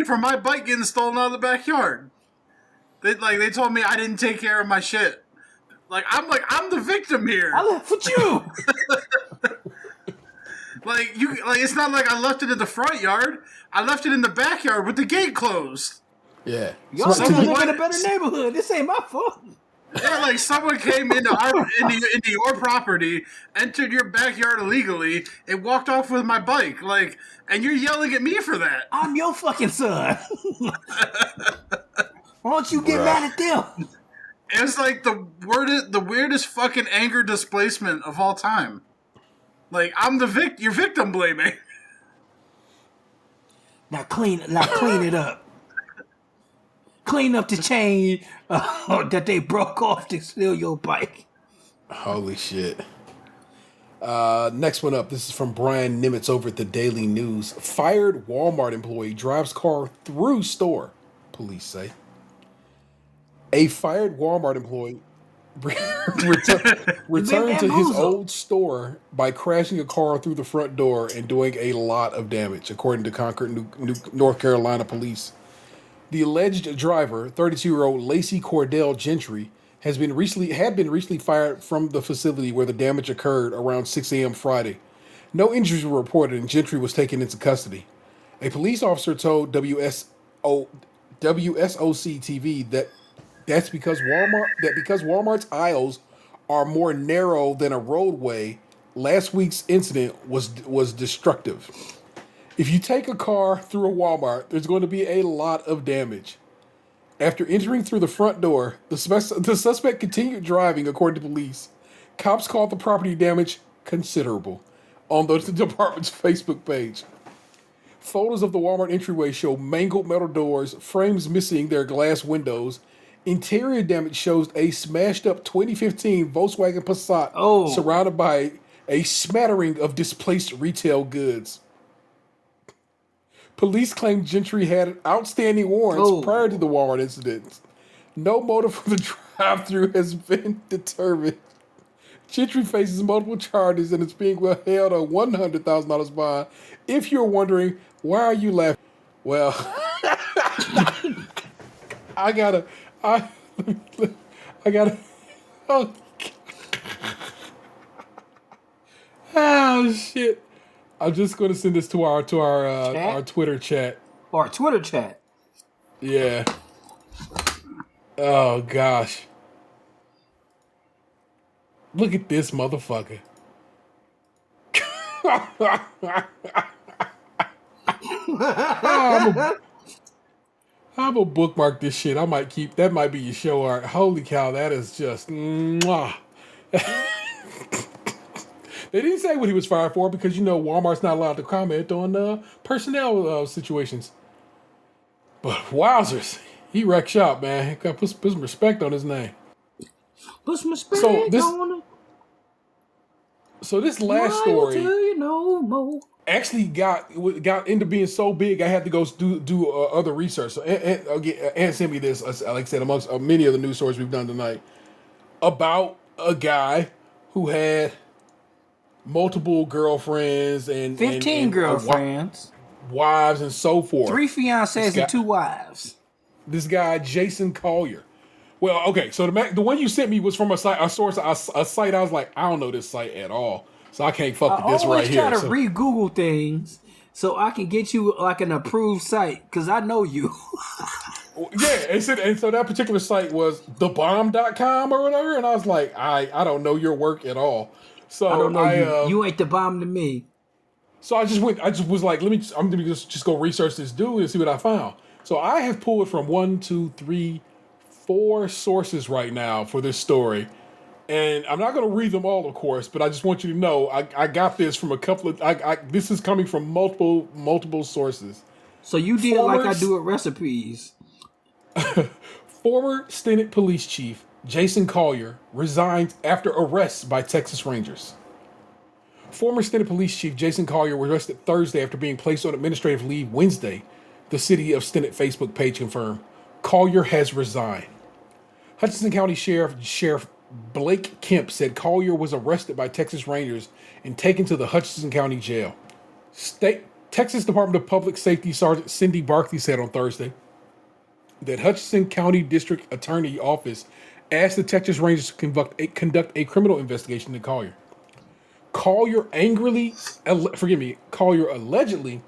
for my bike getting stolen out of the backyard. They told me I didn't take care of my shit. I'm the victim here. I left with you. It's not like I left it in the front yard. I left it in the backyard with the gate closed. Yeah. Y'all live in a better neighborhood. This ain't my fault. Yeah, someone came into your property, entered your backyard illegally, and walked off with my bike. And you're yelling at me for that. I'm your fucking son. Why don't you get mad at them? It's the weirdest fucking anger displacement of all time. I'm you're victim blaming. Now clean it up. Clean up the chain that they broke off to steal your bike. Holy shit. Next one up. This is from Brian Nimitz over at the Daily News. Fired Walmart employee drives car through store, police say. A fired Walmart employee returned to his old store by crashing a car through the front door and doing a lot of damage, according to Concord, North Carolina police. The alleged driver, 32-year-old Lacey Cordell Gentry, had been recently fired from the facility where the damage occurred around 6 a.m. Friday. No injuries were reported, and Gentry was taken into custody. A police officer told WSOC TV that's because Walmart's aisles are more narrow than a roadway. Last week's incident was destructive. If you take a car through a Walmart, there's going to be a lot of damage. After entering through the front door, the suspect continued driving, according to police. Cops called the property damage considerable on the department's Facebook page. Photos of the Walmart entryway show mangled metal doors, frames missing their glass windows. Interior damage shows a smashed-up 2015 Volkswagen Passat surrounded by a smattering of displaced retail goods. Police claim Gentry had outstanding warrants prior to the Walmart incident. No motive for the drive-through has been determined. Gentry faces multiple charges and is being held a $100,000 bond. If you're wondering, why are you laughing? Well, I gotta. Oh shit! I'm just gonna send this to our Twitter chat. Our Twitter chat. Yeah. Oh gosh. Look at this motherfucker. I'm gonna bookmark this shit. I might keep that. Might be your show art. Holy cow, that is just. Mwah. They didn't say what he was fired for because Walmart's not allowed to comment on personnel situations. But wowzers, he wrecked shop, man. Got to put some respect on his name. Put some respect on it. So this last story no more. Actually got into being so big, I had to go do other research. So and sent me this, like I said, amongst many of the news stories we've done tonight, about a guy who had multiple girlfriends and 15 girlfriends, wives, and so forth. 3 fiancés and 2 wives. This guy, Jason Collier. Well, okay, so the one you sent me was from a site I was like, I don't know this site at all. So I can't fuck with this right here. I always try to re-Google things so I can get you like an approved site because I know you. Yeah, and so that particular site was thebomb.com or whatever, and I was like, I don't know your work at all. So I don't know you. You ain't the bomb to me. So I just was like, I'm gonna just go research this dude and see what I found. So I have pulled from 1, 2, 3, 4 sources right now for this story. And I'm not going to read them all, of course, but I just want you to know I got this from a couple of. This is coming from multiple sources. So you did like I do with recipes. Former Stinnett Police Chief Jason Collier resigned after arrest by Texas Rangers. Former Stinnett Police Chief Jason Collier was arrested Thursday after being placed on administrative leave Wednesday, the City of Stinnett Facebook page confirmed. Collier has resigned. Hutchinson County Sheriff Blake Kemp said Collier was arrested by Texas Rangers and taken to the Hutchinson County Jail. Texas Department of Public Safety Sergeant Cindy Barkley said on Thursday that Hutchinson County District Attorney Office asked the Texas Rangers to conduct a criminal investigation into Collier. Collier allegedly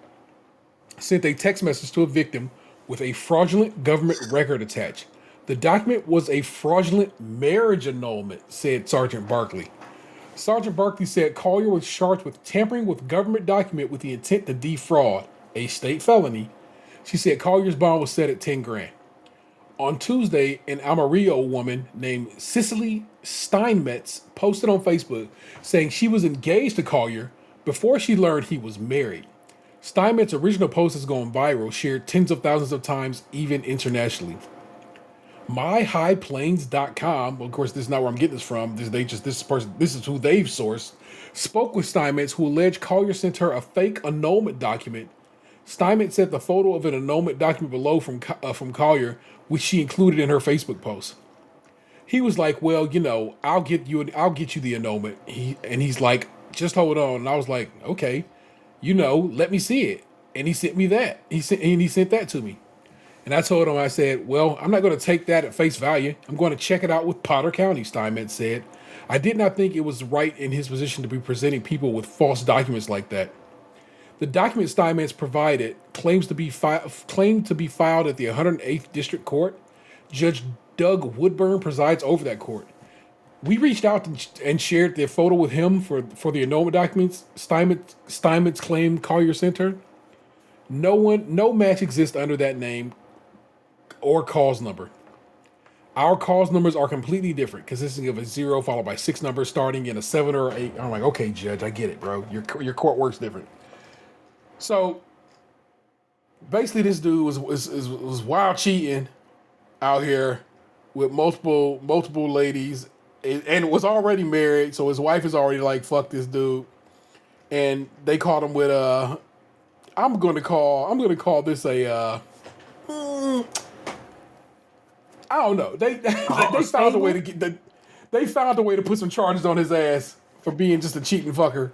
sent a text message to a victim with a fraudulent government record attached. The document was a fraudulent marriage annulment, said Sergeant Barkley. Sergeant Barkley said Collier was charged with tampering with government document with the intent to defraud, a state felony. She said Collier's bond was set at $10,000. On Tuesday, an Amarillo woman named Cicely Steinmetz posted on Facebook saying she was engaged to Collier before she learned he was married. Steinmetz's original post has gone viral, shared tens of thousands of times, even internationally. MyHighPlains.com, well, of course, this is not where I'm getting this from. This is who they've sourced. Spoke with Steinmetz, who alleged Collier sent her a fake annulment document. Steinmetz sent the photo of an annulment document below from Collier, which she included in her Facebook post. He was like, "Well, I'll get you the annulment." He's like, "Just hold on." And I was like, "Okay, let me see it." And he sent me that. He sent that to me. And I told him, I said, "Well, I'm not going to take that at face value. I'm going to check it out with Potter County," Steinmetz said. "I did not think it was right in his position to be presenting people with false documents like that." The document Steinmetz provided claimed to be filed at the 108th District Court. Judge Doug Woodburn presides over that court. We reached out and shared the photo with him for the annulment documents Steinmetz claimed Collier sent her. No match exists under that name or cause number. Our cause numbers are completely different, consisting of a 0 followed by 6 numbers starting in a 7 or 8. I'm like, okay, Judge, I get it, bro. Your court works different. So basically, this dude was wild cheating out here with multiple ladies, and was already married. So his wife is already like, "Fuck this dude," and they caught him with I'm gonna call this a I don't know. They found a way to they found a way to put some charges on his ass for being just a cheating fucker.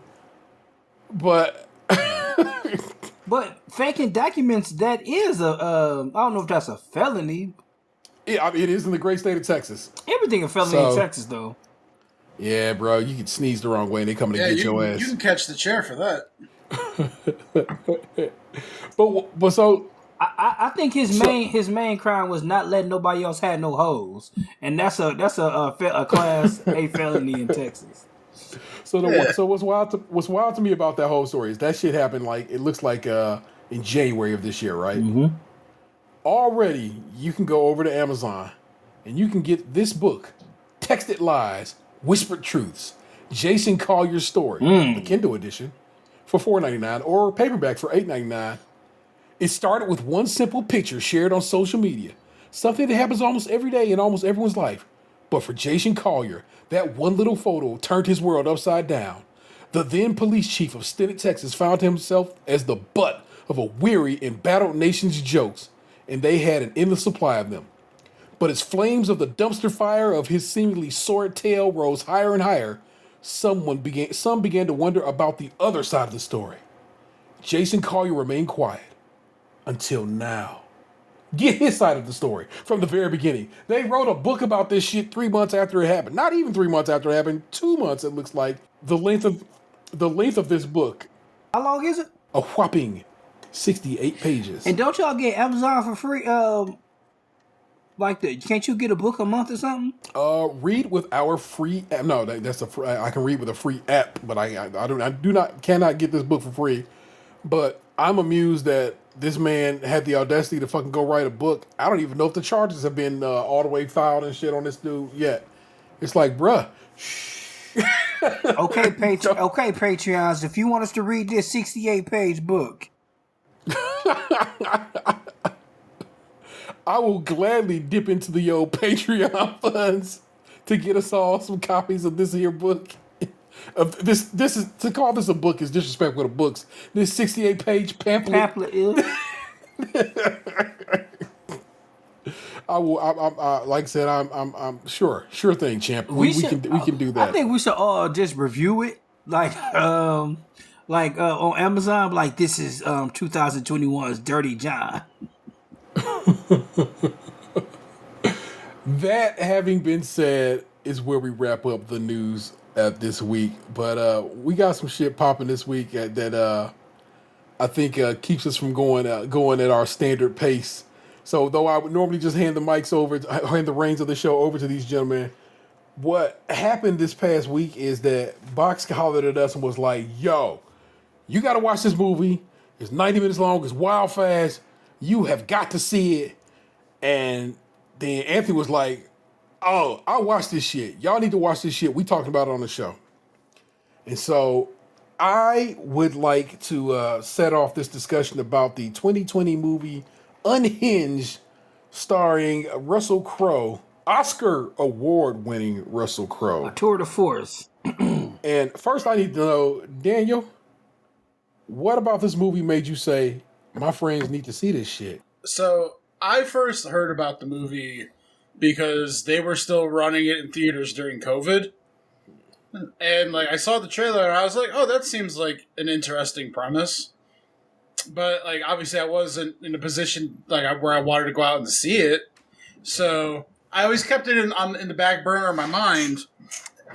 But faking documents, that is I don't know if that's a felony. Yeah, it is in the great state of Texas. Everything a felony in Texas, though. Yeah, bro, you can sneeze the wrong way and they coming to get your ass. You can catch the chair for that. but so I think his main crime was not letting nobody else have no hoes, and that's a class A felony in Texas. So what's wild to me about that whole story is that shit happened it looks like in January of this year, right? Mm-hmm. Already you can go over to Amazon and you can get this book, Texted Lies, Whispered Truths, Jason Collier's Story, the Kindle edition, for $4.99 or paperback for $8.99. It started with one simple picture shared on social media, something that happens almost every day in almost everyone's life. But for Jason Collier, that one little photo turned his world upside down. The then police chief of Stinnett, Texas, found himself as the butt of a weary and battled nation's jokes, and they had an endless supply of them. But as flames of the dumpster fire of his seemingly sordid tale rose higher and higher, some began to wonder about the other side of the story. Jason Collier remained quiet until now. Get his side of the story from the very beginning. They wrote a book about this shit 3 months after it happened. Not even 3 months after it happened. 2 months, it looks like. The length of this book. How long is it? A whopping 68 pages. And don't y'all get Amazon for free? Can't you get a book a month or something? Read with our free app. No, I can read with a free app, but I cannot get this book for free. But I'm amused that this man had the audacity to fucking go write a book. I don't even know if the charges have been all the way filed and shit on this dude yet. It's like, bruh. Okay, Patreons, if you want us to read this 68-page book, I will gladly dip into the old Patreon funds to get us all some copies of this here book. This is to call this a book is disrespectful to books. This 68-page pamphlet is. I will. Like I said, I'm sure thing, champ. We can do that. I think we should all just review it, like on Amazon. Like this is 2021's Dirty John. That having been said, is where we wrap up the news this week. But we got some shit popping this week that I think keeps us from going at our standard pace. So though I would normally just hand the reins of the show over to these gentlemen, what happened this past week is that Box hollered at us and was like, "Yo, you got to watch this movie. It's 90 minutes long. It's wild fast. You have got to see it." And then Anthony was like, "Oh, I watched this shit. Y'all need to watch this shit. We talked about it on the show." And so I would like to set off this discussion about the 2020 movie Unhinged, starring Russell Crowe, Oscar award-winning Russell Crowe. A tour de force. And first I need to know, Daniel, what about this movie made you say, my friends need to see this shit? So I first heard about the movie because they were still running it in theaters during COVID. And like I saw the trailer and I was like, oh, that seems like an interesting premise. But like obviously I wasn't in a position like where I wanted to go out and see it. So I always kept it in the back burner of my mind.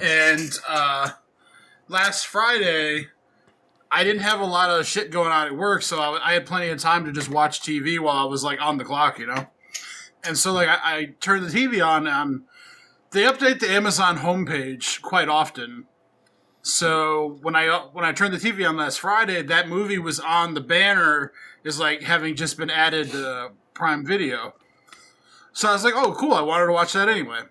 And last Friday I didn't have a lot of shit going on at work, so I had plenty of time to just watch TV while I was like on the clock, you know? And so like I turned the TV on and they update the Amazon homepage quite often. So when I turned the TV on last Friday, that movie was on the banner as like having just been added to Prime Video. So I was like, oh, cool, I wanted to watch that anyway.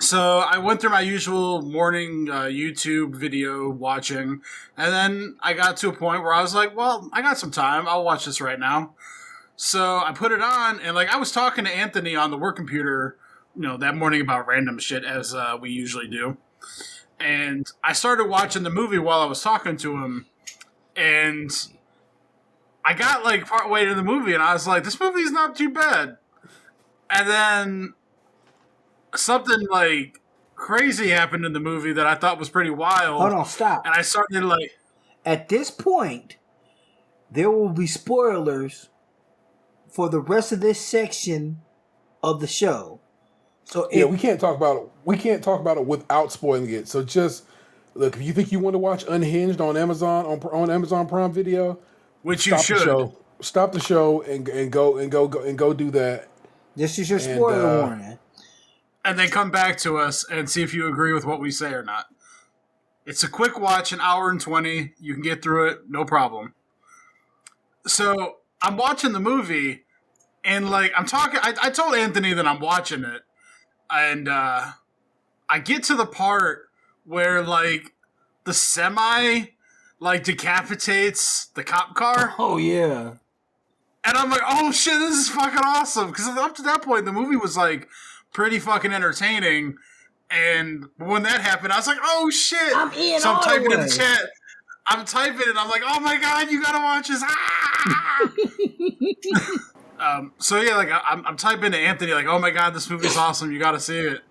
So I went through my usual morning YouTube video watching, and then I got to a point where I was like, well, I got some time, I'll watch this right now. So I put it on, and like I was talking to Anthony on the work computer, you know, that morning about random shit as we usually do. And I started watching the movie while I was talking to him, and I got like part way into the movie, and I was like, this movie's not too bad. And then something like crazy happened in the movie that I thought was pretty wild. Hold on, stop. And I started like, at this point, there will be spoilers for the rest of this section of the show. So yeah, we can't talk about it. We can't talk about it without spoiling it. So just look, if you think you want to watch Unhinged on Amazon on Amazon Prime Video, which you should stop the show and go do that. This is your spoiler warning. And then come back to us and see if you agree with what we say or not. It's a quick watch, an hour and 20. You can get through it, no problem. So I'm watching the movie, and like I'm talking. I told Anthony that I'm watching it, and I get to the part where like the semi like decapitates the cop car. Oh yeah. And I'm like, oh shit, this is fucking awesome. Because up to that point, the movie was like pretty fucking entertaining. And when that happened, I was like, oh shit. I'm in. So I'm typing in the way. chat. I'm typing it. I'm like, oh my god, you gotta watch this. Ah! So yeah, like I'm typing to Anthony, like, oh my god, this movie's awesome. You gotta see it.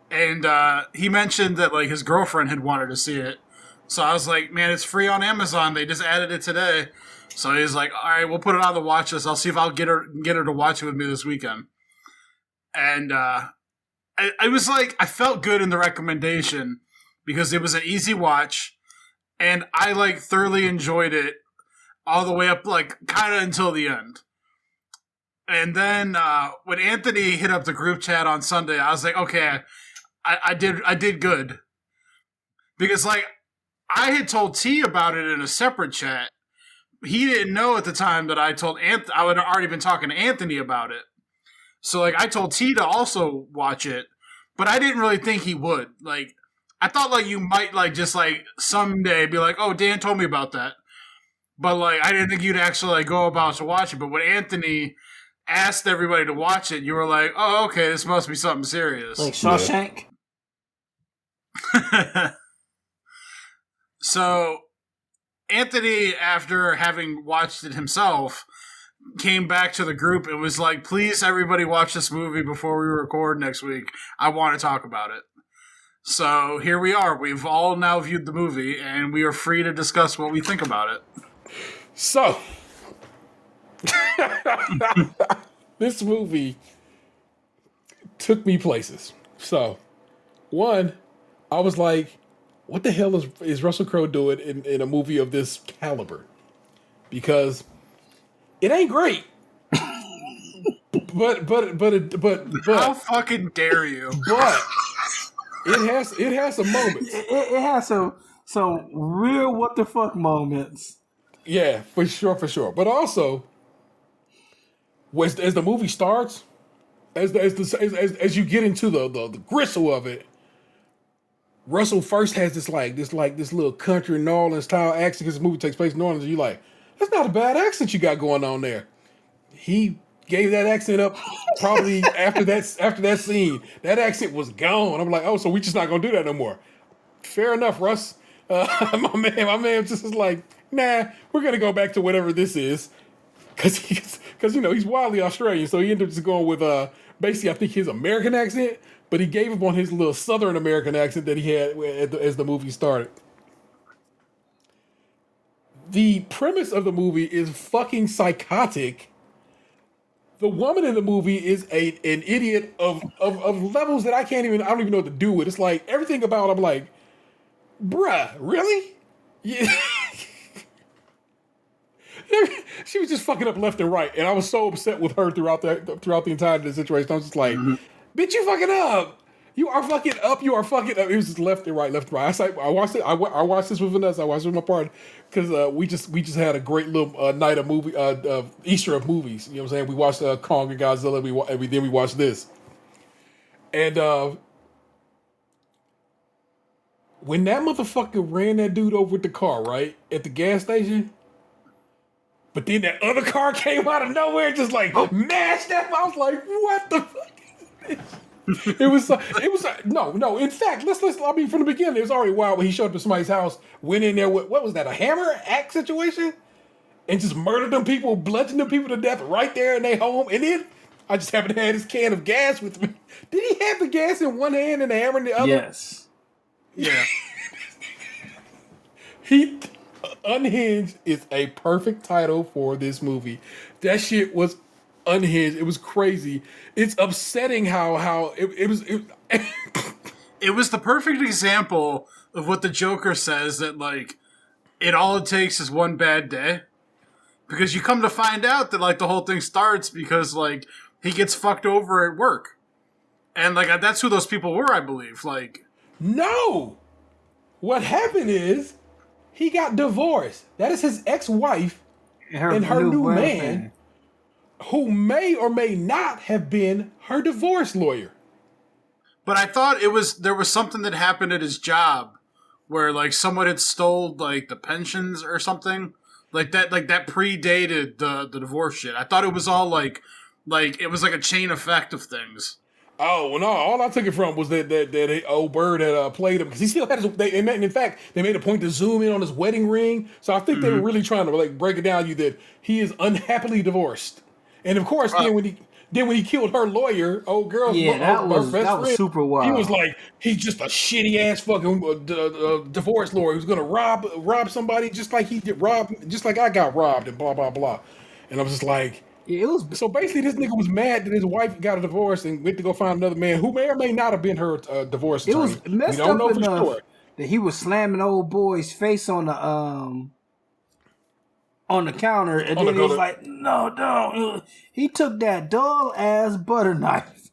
And he mentioned that like his girlfriend had wanted to see it. So I was like, man, it's free on Amazon. They just added it today. So he's like, all right, we'll put it on the watch list. I'll see if I'll get her to watch it with me this weekend. And I was like, I felt good in the recommendation because it was an easy watch, and I like thoroughly enjoyed it all the way up, like kind of until the end. And then when Anthony hit up the group chat on Sunday, I was like, okay, I did good, because like I had told T about it in a separate chat. He didn't know at the time that I told Anthony. I had already been talking to Anthony about it. So, like, I told T to also watch it, but I didn't really think he would. Like, I thought, like, you might, like, just, like, someday be like, oh, Dan told me about that. But, like, I didn't think you'd actually, like, go about to watch it. But when Anthony asked everybody to watch it, you were like, oh, okay, this must be something serious. Like Shawshank? So Anthony, after having watched it himself, came back to the group and was like, please, everybody watch this movie before we record next week. I want to talk about it. So here we are. We've all now viewed the movie, and we are free to discuss what we think about it. So, this movie took me places. So, one, I was like, what the hell is Russell Crowe doing in a movie of this caliber? Because it ain't great. but How fucking dare you? But it has some moments. It has some real what the fuck moments. Yeah, for sure. But also, as the movie starts, as you get into the gristle of it, Russell first has this little country New Orleans style accent because the movie takes place in New Orleans. And you're like, that's not a bad accent you got going on there. He gave that accent up probably after that scene. That accent was gone. I'm like, oh, so we just not gonna do that no more. Fair enough, Russ. My man just is like, nah, we're gonna go back to whatever this is, because he's wildly Australian, so he ended up just going with basically I think his American accent, but he gave up on his little Southern American accent that he had as the movie started. The premise of the movie is fucking psychotic. The woman in the movie is an idiot of levels that I don't even know what to do with. It's like everything about it, I'm like, bruh, really? Yeah. She was just fucking up left and right, and I was so upset with her throughout the entire situation. I was just like, bitch, you fucking up. You are fucking up. You are fucking up. It was just left and right, left and right. I watched it. I watched this with Vanessa. I watched it with my partner because we just had a great little night of movie, Easter of movies. You know what I'm saying? We watched Kong and Godzilla. Then we watched this, and when that motherfucker ran that dude over with the car right at the gas station. But then that other car came out of nowhere and just like mashed that. I was like, what the fuck is this? It was no. In fact, let's. I mean, from the beginning, it was already wild when he showed up at somebody's house, went in there with what was that, a hammer axe situation, and just murdered them people, bludgeoned them people to death right there in their home. And then I just happened to have his can of gas with me. Did he have the gas in one hand and the hammer in the other? Yes. Yeah. Unhinged is a perfect title for this movie. That shit was unhinged. It was crazy. It's upsetting how it was. It was the perfect example of what the Joker says, that like all it takes is one bad day, because you come to find out that like the whole thing starts because like he gets fucked over at work, and like that's who those people were, I believe. Like, no, what happened is he got divorced. That is his ex-wife and her new man, who may or may not have been her divorce lawyer. But I thought there was something that happened at his job where like someone had stole like the pensions or something like that predated the divorce shit. I thought it was all like it was like a chain effect of things. Oh, well, no, all I took it from was that old bird had played him, because he still had his, in fact, they made a point to zoom in on his wedding ring. So I think they were really trying to like break it down to you that he is unhappily divorced. And of course, then when he killed her lawyer, old girl's that was friend, super wild. He was like, he's just a shitty ass fucking divorce lawyer who's gonna rob somebody just like he did just like I got robbed and blah blah blah. And I was just like, it was so basically this nigga was mad that his wife got a divorce and went to go find another man who may or may not have been her divorce attorney. It was messed up enough that he was slamming old boy's face on the counter, and then he was like, "No, don't." He took that dull ass butter knife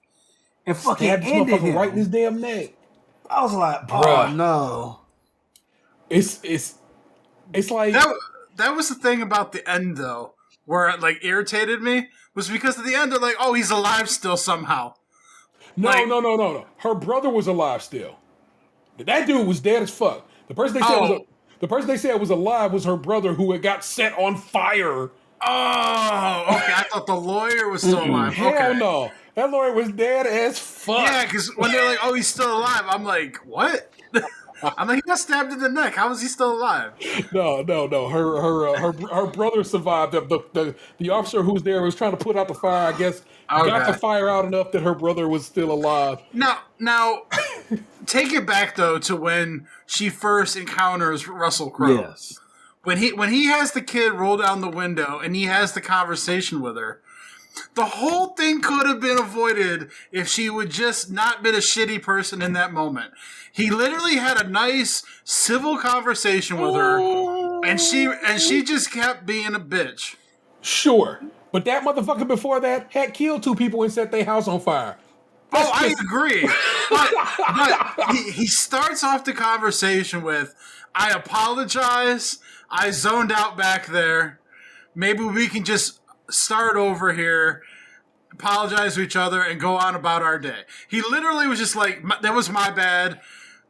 and fucking ended him right in his damn neck. I was like, "Oh no!" It's like that was the thing about the end though, where it like irritated me, was because at the end they're like, "Oh, he's alive still somehow." No. Her brother was alive still. That dude was dead as fuck. The person they said was alive was her brother, who had got set on fire. Oh, okay. I thought the lawyer was still alive. Hell no. That lawyer was dead as fuck. Yeah, because when they're like, "Oh, he's still alive," I'm like, "What?" I'm like, he got stabbed in the neck. How is he still alive? No. Her brother survived. The officer who was there was trying to put out the fire. I guess got the fire out enough that her brother was still alive. Now, take it back though to when she first encounters Russell Crowe. Yes. When he has the kid roll down the window and he has the conversation with her, the whole thing could have been avoided if she would just not been a shitty person in that moment. He literally had a nice civil conversation with her, and she just kept being a bitch. Sure, but that motherfucker before that had killed 2 people and set their house on fire. I agree. But he starts off the conversation with, I apologize. I zoned out back there. Maybe we can just start over here, apologize to each other, and go on about our day. He literally was just like, that was my bad.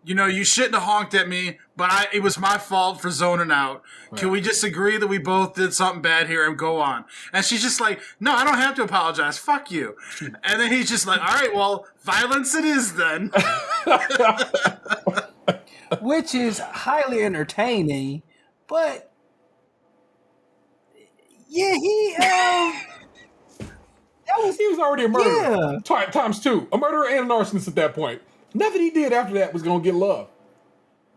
You know, you shouldn't have honked at me, but it was my fault for zoning out. Right. Can we just agree that we both did something bad here and go on? And she's just like, no, I don't have to apologize. Fuck you. And then he's just like, all right, well, violence it is then. Which is highly entertaining, but yeah, he was already a murderer. Yeah. Times 2. A murderer and a narcissist at that point. Nothing he did after that was gonna get love.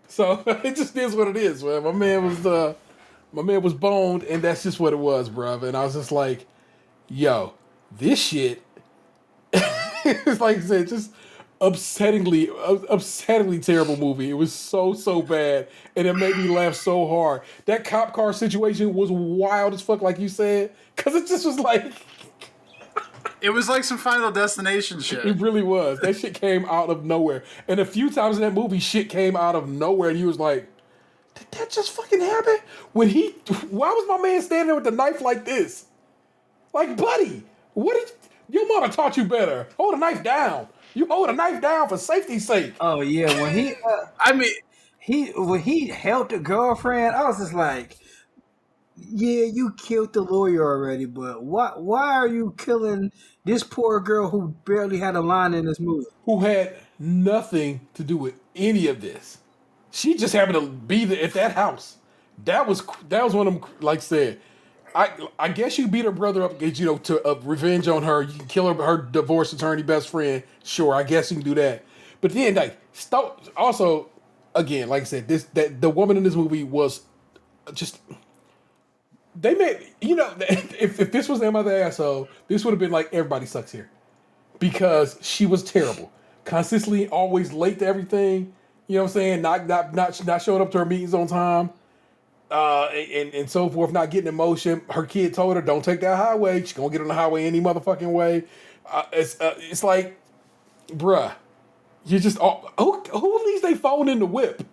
So it just is what it is, man. My man was boned, and that's just what it was, bruv. And I was just like, yo, this shit it's like I said, just upsettingly terrible movie. It was so bad, and it made me laugh so hard. That cop car situation was wild as fuck, like you said, because it just was like it was like some Final Destination shit. It really was. That shit came out of nowhere, and a few times in that movie, shit came out of nowhere, and he was like, "Did that just fucking happen?" Why was my man standing there with the knife like this? Like, buddy, your mama taught you better? Hold a knife down. You hold a knife down for safety's sake. Oh yeah, when he held the girlfriend, I was just like, yeah, you killed the lawyer already, but why are you killing this poor girl who barely had a line in this movie? Who had nothing to do with any of this. She just happened to be there at that house. That was one of them, like I said, I guess you beat her brother up, to revenge on her. You can kill her divorce attorney best friend. Sure, I guess you can do that. But then, also, again, like I said, the woman in this movie was just. They made, if this was Am I the Asshole, this would have been like Everybody Sucks Here, because she was terrible, consistently always late to everything. You know what I'm saying? Not showing up to her meetings on time. And so forth, not getting in motion. Her kid told her, "Don't take that highway. She's gonna get on the highway any motherfucking way." It's like, bruh, you just who leaves their phone in the whip?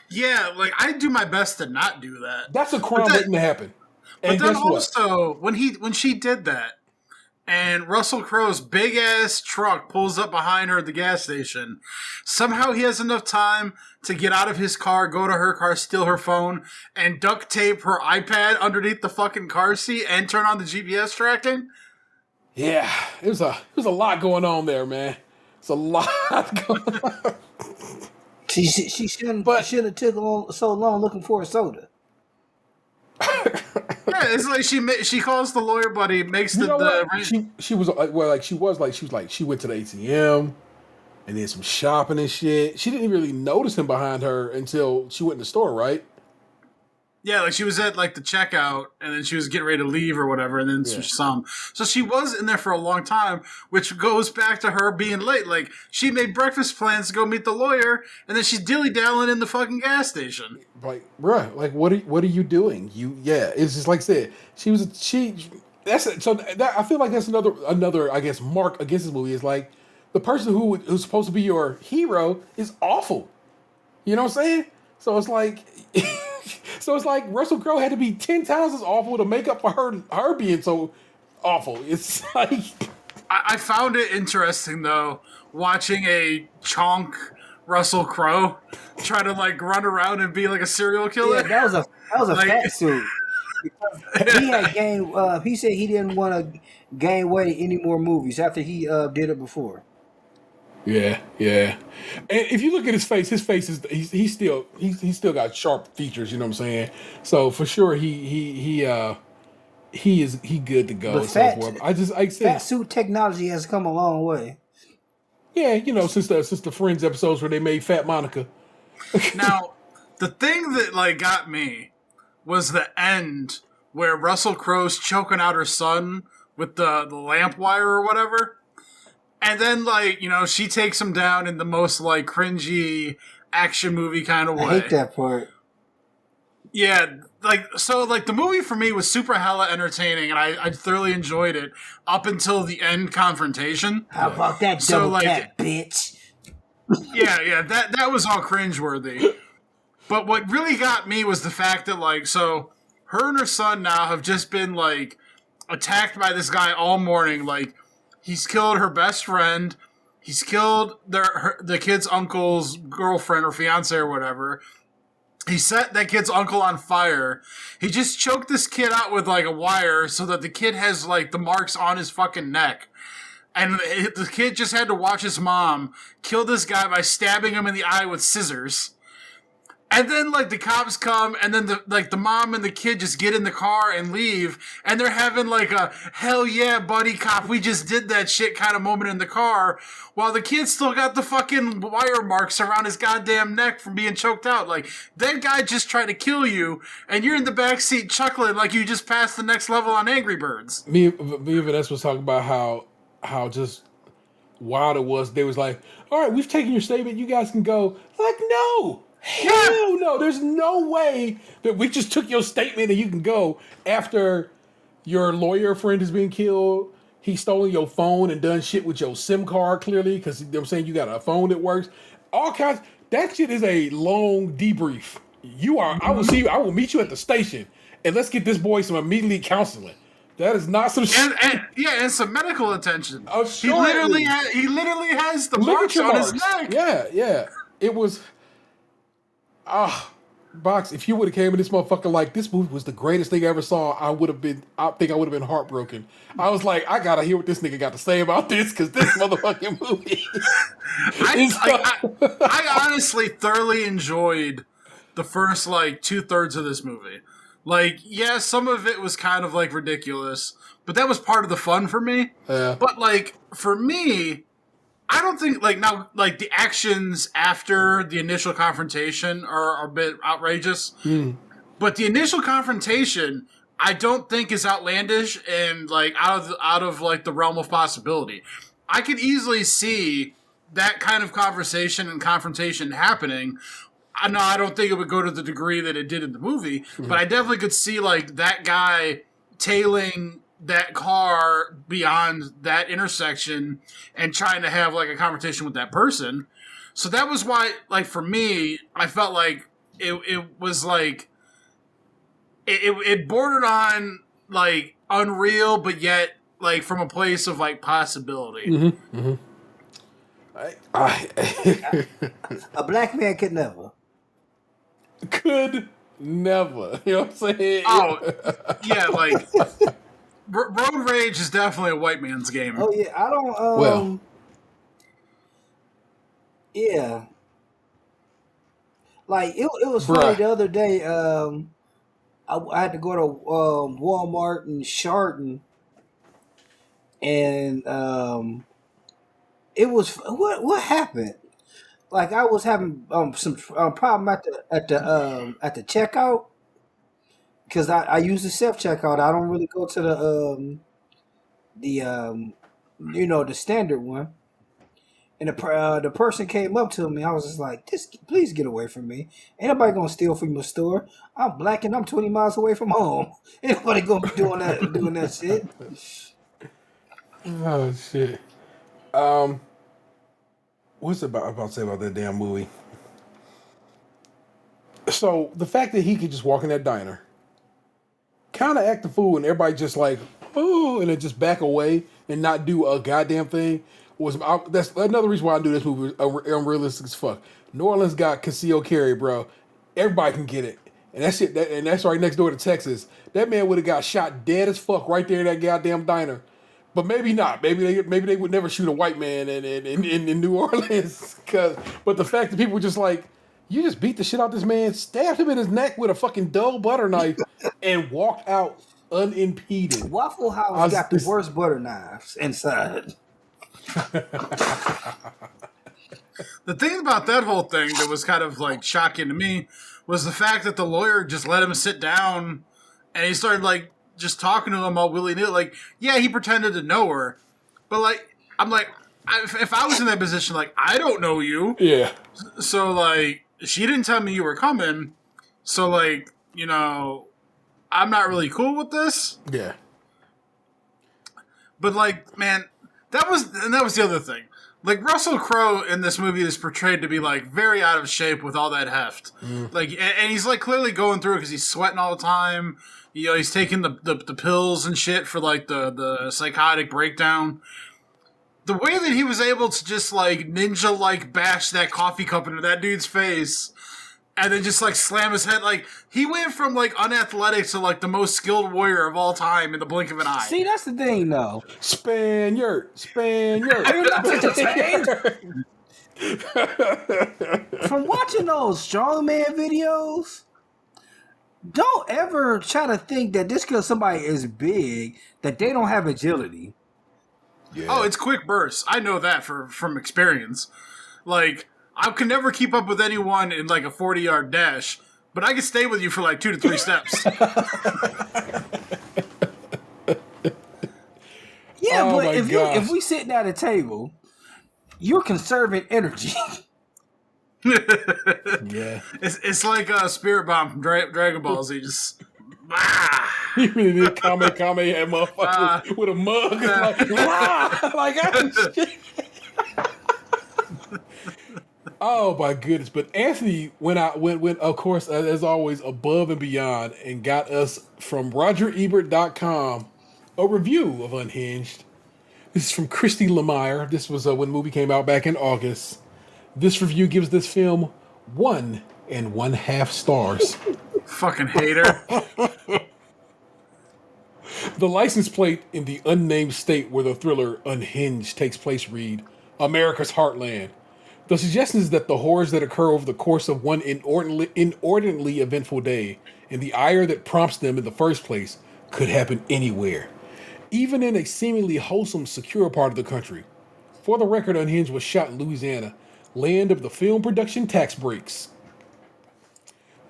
Yeah, like I do my best to not do that. That's a crime waiting to happen. And but then also, when she did that, and Russell Crowe's big ass truck pulls up behind her at the gas station, somehow he has enough time to get out of his car, go to her car, steal her phone, and duct tape her iPad underneath the fucking car seat and turn on the GPS tracking. Yeah, it was a lot going on there, man. It's a lot going on. She shouldn't have took so long looking for a soda. Yeah, it's like she calls the lawyer buddy, makes she was like she went to the ATM and did some shopping and shit. She didn't really notice him behind her until she went in the store, right? Yeah, like she was at like the checkout, and then she was getting ready to leave or whatever, and then some. So she was in there for a long time, which goes back to her being late. Like she made breakfast plans to go meet the lawyer, and then she's dilly-dallying in the fucking gas station. Like, bruh, like what are you doing? It's just like I said. I feel like that's another I guess mark against this movie is like the person who's supposed to be your hero is awful. You know what I'm saying? So it's like. So it's like Russell Crowe had to be 10 times as awful to make up for her being so awful. It's like I found it interesting though, watching a chonk Russell Crowe try to like run around and be like a serial killer. Yeah, that was a fat suit. He had gained. He said he didn't want to gain weight any more movies after he did it before. Yeah, yeah. And if you look at his face is he's still got sharp features. You know what I'm saying? So for sure, he good to go But and so forth. I just like I fat said, suit technology has come a long way. yeah, since the Friends episodes where they made Fat Monica. Now, the thing that like got me was the end where Russell Crowe's choking out her son with the lamp wire or whatever. And then, like, she takes him down in the most, like, cringy action movie kind of way. I hate that part. Yeah, the movie for me was super hella entertaining, and I thoroughly enjoyed it up until the end confrontation. How about that double tap, bitch? Yeah, that was all cringeworthy. But what really got me was the fact that, like, so her and her son now have just been, like, attacked by this guy all morning, like, he's killed her best friend. He's killed the kid's uncle's girlfriend or fiance or whatever. He set that kid's uncle on fire. He just choked this kid out with like a wire so that the kid has like the marks on his fucking neck. And the kid just had to watch his mom kill this guy by stabbing him in the eye with scissors. And then, like, the cops come, and then, the mom and the kid just get in the car and leave, and they're having, like, a, hell yeah, buddy cop, we just did that shit kind of moment in the car, while the kid still got the fucking wire marks around his goddamn neck from being choked out. Like, that guy just tried to kill you, and you're in the backseat chuckling like you just passed the next level on Angry Birds. Me and Vanessa was talking about how just wild it was. They was like, all right, we've taken your statement, you guys can go. Like, no! Hell no, there's no way that we just took your statement and you can go after your lawyer friend has been killed. He's stolen your phone and done shit with your SIM card, clearly, because they're saying you got a phone that works. All kinds. That shit is a long debrief. I will meet you at the station and let's get this boy some immediate counseling. That is not some shit. And some medical attention. Oh, sure. He literally has the marks on his neck. Yeah. It was... Box, if you would have came in this motherfucker like this movie was the greatest thing I ever saw, I think I would have been heartbroken. I was like, I gotta hear what this nigga got to say about this, because this motherfucking movie. I honestly thoroughly enjoyed the first, like, 2/3 of this movie. Like, yeah, some of it was kind of, like, ridiculous, but that was part of the fun for me. Yeah. But, like, for me, I don't think, like, now, like, the actions after the initial confrontation are a bit outrageous. But the initial confrontation, I don't think is outlandish and, like, out of like, the realm of possibility. I could easily see that kind of conversation and confrontation happening. No, I don't think it would go to the degree that it did in the movie, but I definitely could see, like, that guy tailing that car beyond that intersection and trying to have like a conversation with that person. So that was why, like, for me, I felt like it was like it bordered on like unreal, but yet like from a place of like possibility. A black man could never. Could never. You know what I'm saying? Oh, yeah, like road rage is definitely a white man's game. Oh yeah, I don't. Well. Yeah. Like it was funny the other day. I had to go to Walmart in Chardon, and it was what happened. Like I was having some problem at the checkout because I use the self checkout. I don't really go to the standard one. And the person came up to me. I was just like, please get away from me. Ain't nobody gonna steal from your store. I'm black and I'm 20 miles away from home. Ain't nobody gonna be doing that shit. Oh shit. What's about to say about that damn movie? So the fact that he could just walk in that diner, kind of act the fool, and everybody just like, oh, and then just back away and not do a goddamn thing. That's another reason why I knew this movie was unrealistic as fuck. New Orleans got concealed carry, bro. Everybody can get it, and that's right next door to Texas. That man would have got shot dead as fuck right there in that goddamn diner. But maybe not. Maybe they would never shoot a white man in New Orleans. But the fact that people were just like, you just beat the shit out of this man, stabbed him in his neck with a fucking dull butter knife, and walked out unimpeded. Waffle House got the worst butter knives inside. The thing about that whole thing that was kind of like shocking to me was the fact that the lawyer just let him sit down and he started like just talking to him all willy-nilly. Like, yeah, he pretended to know her, but like, I'm like, if I was in that position, like, I don't know you. Yeah. So like, she didn't tell me you were coming. So like, you know, I'm not really cool with this. Yeah. But like, man, that was the other thing. Like, Russell Crowe in this movie is portrayed to be, like, very out of shape with all that heft. Like, and he's, like, clearly going through it because he's sweating all the time. You know, he's taking the pills and shit for, like, the psychotic breakdown. The way that he was able to just, like, ninja-like bash that coffee cup into that dude's face and then just, like, slam his head. Like, he went from, like, unathletic to, like, the most skilled warrior of all time in the blink of an eye. See, that's the thing, though. Spaniard. Are you not entertained? From watching those strongman videos, don't ever try to think that just because somebody is big, that they don't have agility. Yeah. Oh, it's quick bursts. I know that from experience. Like, I can never keep up with anyone in like a 40-yard dash, but I can stay with you for like 2 to 3 steps. Yeah, Oh but my if we sitting at a table, you're conserving energy. Yeah. It's like a Spirit Bomb from Dragon Ball Z. Just You really did Kamehameha motherfucker with a mug. Oh my goodness! But Anthony went of course, as always, above and beyond, and got us from RogerEbert.com a review of Unhinged. This is from Christy Lemire. This was when the movie came out back in August. This review gives this film 1.5 stars. fucking hater. The license plate in the unnamed state where the thriller Unhinged takes place read, America's Heartland. The suggestion is that the horrors that occur over the course of one inordinately eventful day, and the ire that prompts them in the first place, could happen anywhere. Even in a seemingly wholesome, secure part of the country. For the record, Unhinged was shot in Louisiana, land of the film production tax breaks.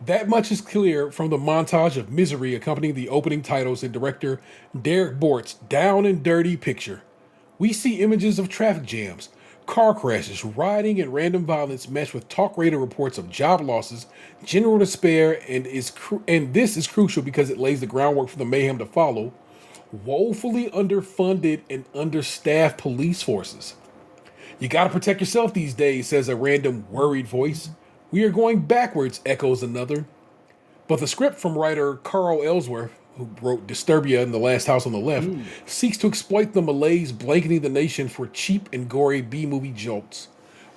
That much is clear from the montage of misery accompanying the opening titles and director Derek Bort's down and dirty picture. We see images of traffic jams, car crashes, rioting, and random violence matched with talk radio reports of job losses, general despair, and this is crucial because it lays the groundwork for the mayhem to follow, woefully underfunded and understaffed police forces. You gotta protect yourself these days, says a random worried voice. We are going backwards, echoes another. But the script from writer Carl Ellsworth, who wrote Disturbia and The Last House on the Left, seeks to exploit the malaise blanketing the nation for cheap and gory B-movie jolts,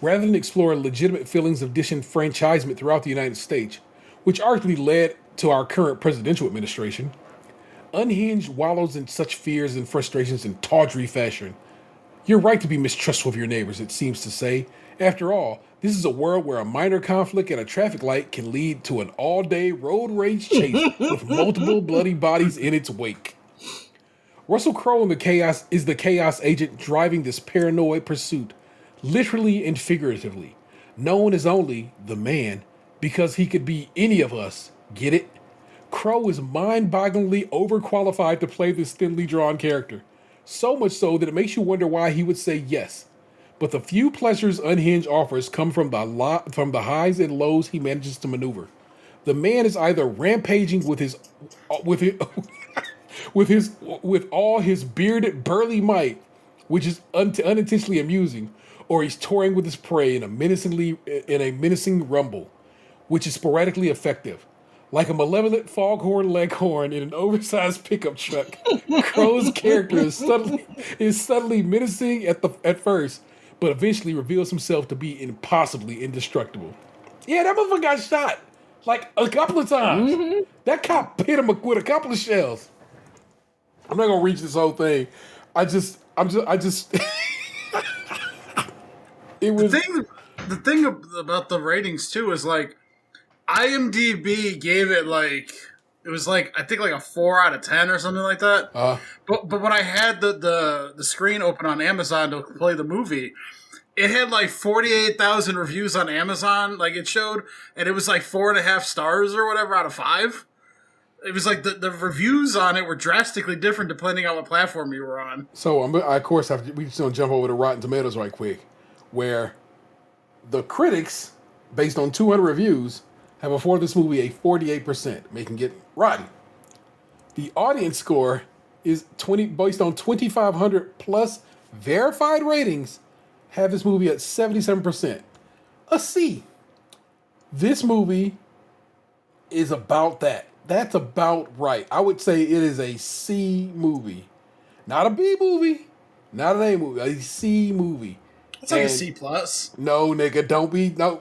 rather than explore legitimate feelings of disenfranchisement throughout the United States, which arguably led to our current presidential administration. Unhinged wallows in such fears and frustrations in tawdry fashion. You're right to be mistrustful of your neighbors, it seems to say. After all, this is a world where a minor conflict at a traffic light can lead to an all-day road rage chase with multiple bloody bodies in its wake. Russell Crowe is the chaos agent driving this paranoid pursuit, literally and figuratively, known as only the Man, because he could be any of us. Get it? Crowe is mind-bogglingly overqualified to play this thinly drawn character, so much so that it makes you wonder why he would say yes. But the few pleasures Unhinged offers come from the highs and lows he manages to maneuver. The Man is either rampaging with all his bearded burly might, which is unintentionally amusing, or he's toying with his prey in a menacing rumble, which is sporadically effective. Like a malevolent foghorn leghorn in an oversized pickup truck, Crowe's character is subtly menacing at first, but eventually reveals himself to be impossibly indestructible. Yeah, that motherfucker got shot like a couple of times. Mm-hmm. That cop hit him with a couple of shells. I'm not gonna reach this whole thing. I just. It was. The thing about the ratings too is like IMDb gave it like it was like I think like a 4 out of 10 or something like that. But when I had the screen open on Amazon to play the movie, it had like 48,000 reviews on Amazon, like it showed, and it was like 4.5 stars or whatever out of 5. It was like the reviews on it were drastically different depending on what platform you were on. So I of course we just gonna jump over to Rotten Tomatoes right quick, where the critics, based on 200 reviews, have afforded this movie a 48%, making it rotten. The audience score is based on 2,500 plus verified ratings, have this movie at 77%. A C. This movie is about that. That's about right. I would say it is a C movie. Not a B movie, not an A movie, a C movie. It's like a C plus. No, nigga, don't be no.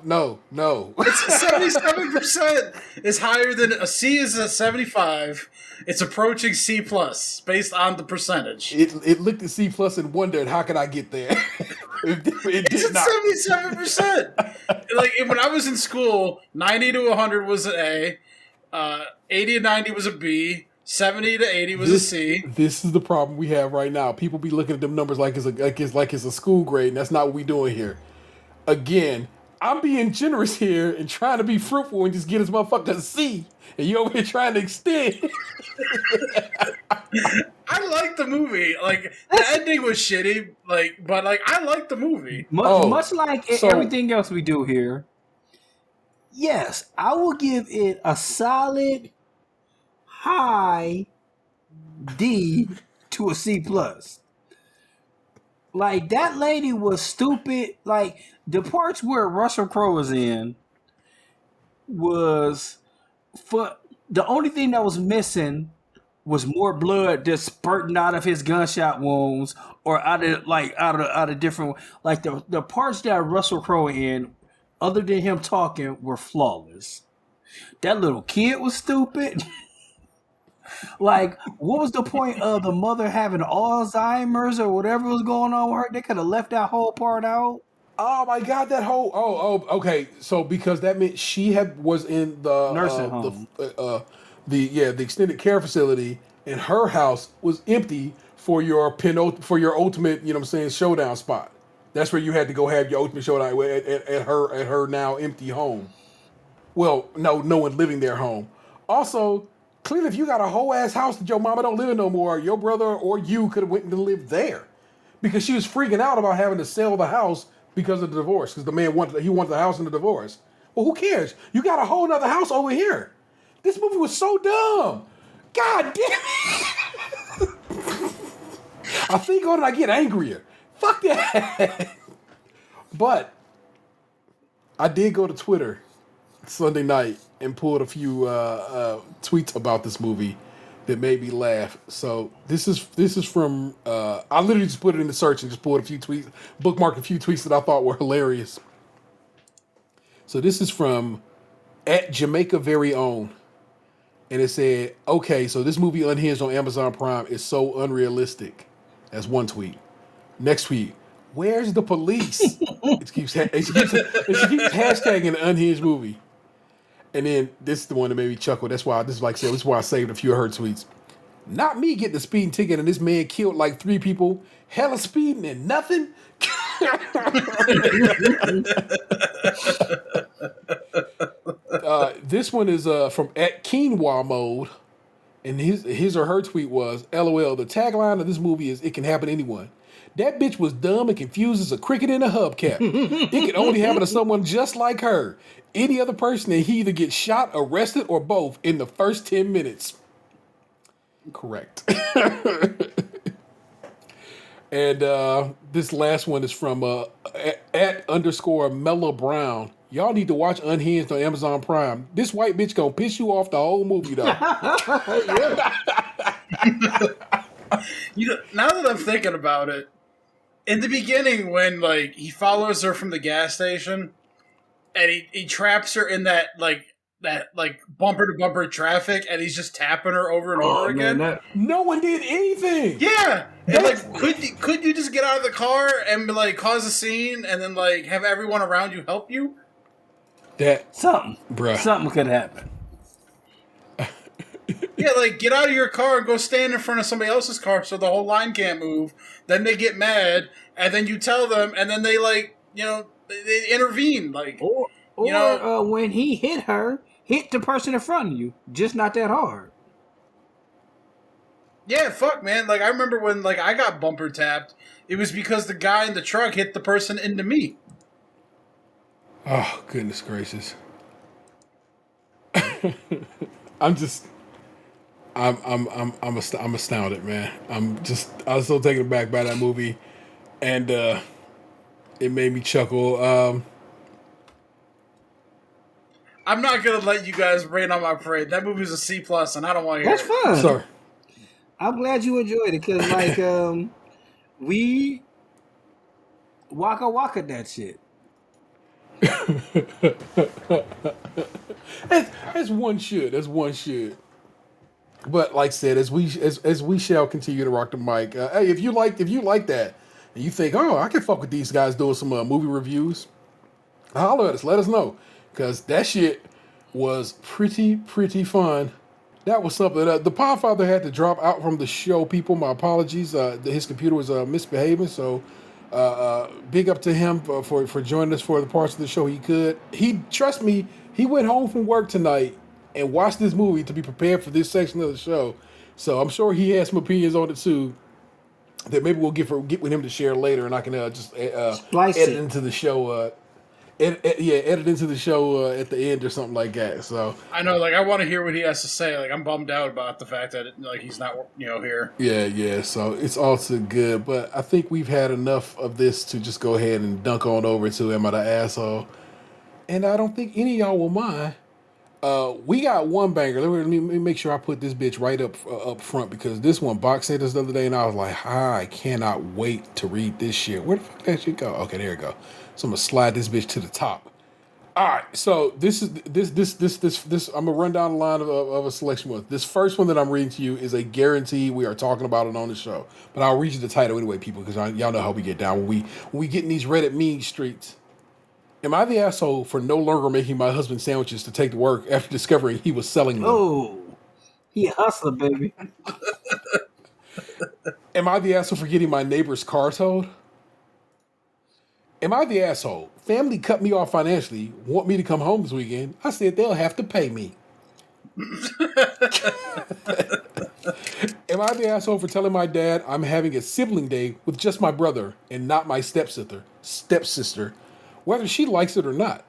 It's 77% is higher than a C is a 75. It's approaching C plus based on the percentage. It looked at C plus and wondered how could I get there. it It's did not. at 77%. Like when I was in school, 90 to 100 was an A, 80 to 90 was a B. 70 to 80 was a C. This is the problem we have right now. People be looking at them numbers like it's a school grade, and that's not what we doing here. Again, I'm being generous here and trying to be fruitful and just get this motherfucker a C, and you over here trying to extend. I like the movie. Like the ending was shitty. But I like the movie. Much like everything else we do here. Yes, I will give it a solid high D to a C plus. Like that lady was stupid. Like the parts where Russell Crowe was in was for the only thing that was missing was more blood just spurting out of his gunshot wounds or out of different like the parts that Russell Crowe in, other than him talking, were flawless. That little kid was stupid. Like, what was the point of the mother having Alzheimer's or whatever was going on with her? They could have left that whole part out. Oh my God, that whole okay. So because that meant she was in the Nursing home. The extended care facility, and her house was empty for your ultimate, you know what I'm saying, showdown spot. That's where you had to go have your ultimate showdown at her now empty home. Well, no one living there home. Also, clearly, if you got a whole ass house that your mama don't live in no more, your brother or you could have went and lived there, because she was freaking out about having to sell the house because of the divorce. Because the man wanted the house in the divorce. Well, who cares? You got a whole other house over here. This movie was so dumb. God damn it! I think on it, I get angrier. Fuck that. But I did go to Twitter Sunday night and pulled a few tweets about this movie that made me laugh. So this is from I literally just put it in the search and just pulled a few tweets, bookmarked a few tweets that I thought were hilarious. So this is from @Jamaica Very Own, and it said, "Okay, so this movie Unhinged on Amazon Prime is so unrealistic." That's one tweet. Next tweet, "Where's the police?" It keeps hashtagging the Unhinged movie. And then this is the one that made me chuckle. This is why I saved a few of her tweets. "Not me getting a speeding ticket and this man killed like 3 people. Hella speeding and nothing." This one is from @Quinoa Mode. And his or her tweet was, "LOL, the tagline of this movie is, it can happen to anyone. That bitch was dumb and confused as a cricket in a hubcap. It can only happen to someone just like her. Any other person, and he either gets shot, arrested, or both in the first 10 minutes. Correct. And this last one is from @_Mellow Brown. "Y'all need to watch Unhinged on Amazon Prime. This white bitch gonna piss you off the whole movie, though." Now that I'm thinking about it, in the beginning when he follows her from the gas station and he traps her in that bumper to bumper traffic and he's just tapping her over and over again. No one did anything. Yeah, And like, could you just get out of the car and like cause a scene and then like have everyone around you help you? Something Bruh. could happen. Yeah, like get out of your car and go stand in front of somebody else's car so the whole line can't move. Then they get mad, and then you tell them, and then they like they intervene. Like Or when he hit the person in front of you, just not that hard. yeah, fuck man. Like I remember when like I got bumper tapped. It was because the guy in the truck hit the person into me. Oh, goodness gracious. I'm astounded, man. I was so taken aback by that movie, and it made me chuckle. I'm not gonna let you guys rain on my parade. That movie's a C+, and I don't want to hear That's it. fun. Sorry. I'm glad you enjoyed it because, like, we waka that shit. As one should. As one should. But like I said, as we shall continue to rock the mic. Hey, if you like that, and you think, oh, I can fuck with these guys doing some movie reviews, holler at us. Let us know, because that shit was pretty fun. That was something. The Podfather had to drop out from the show. People, my apologies. His computer was misbehaving, so big up to him for joining us for the parts of the show he could. Trust me, he went home from work tonight and watched this movie to be prepared for this section of the show. So I'm sure he has some opinions on it too that maybe we'll get with him to share later, and I can just edit into the show. Edit into the show at the end or something like that. So I know, like I want to hear what he has to say. Like I'm bummed out about the fact that like he's not here. Yeah. So it's also good, but I think we've had enough of this to just go ahead and dunk on over to Am I the Asshole? And I don't think any of y'all will mind. We got one banger. Let me make sure I put this bitch right up front, because this one Box sent us the other day, and I was like, I cannot wait to read this shit. Where the fuck did that shit go? Okay, there it go. So I'm gonna slide this bitch to the top. All right, so this. I'm gonna run down the line of a selection one. This first one that I'm reading to you is a guarantee. We are talking about it on the show, but I'll read you the title anyway, people, because y'all know how we get down when we get in these Reddit mean streets. Am I the asshole for no longer making my husband sandwiches to take to work after discovering he was selling them? Oh, he a hustler, baby. Am I the asshole for getting my neighbor's car towed? Am I the asshole? Family cut me off financially, want me to come home this weekend. I said they'll have to pay me. Am I the asshole for telling my dad I'm having a sibling day with just my brother and not my stepsister, whether she likes it or not?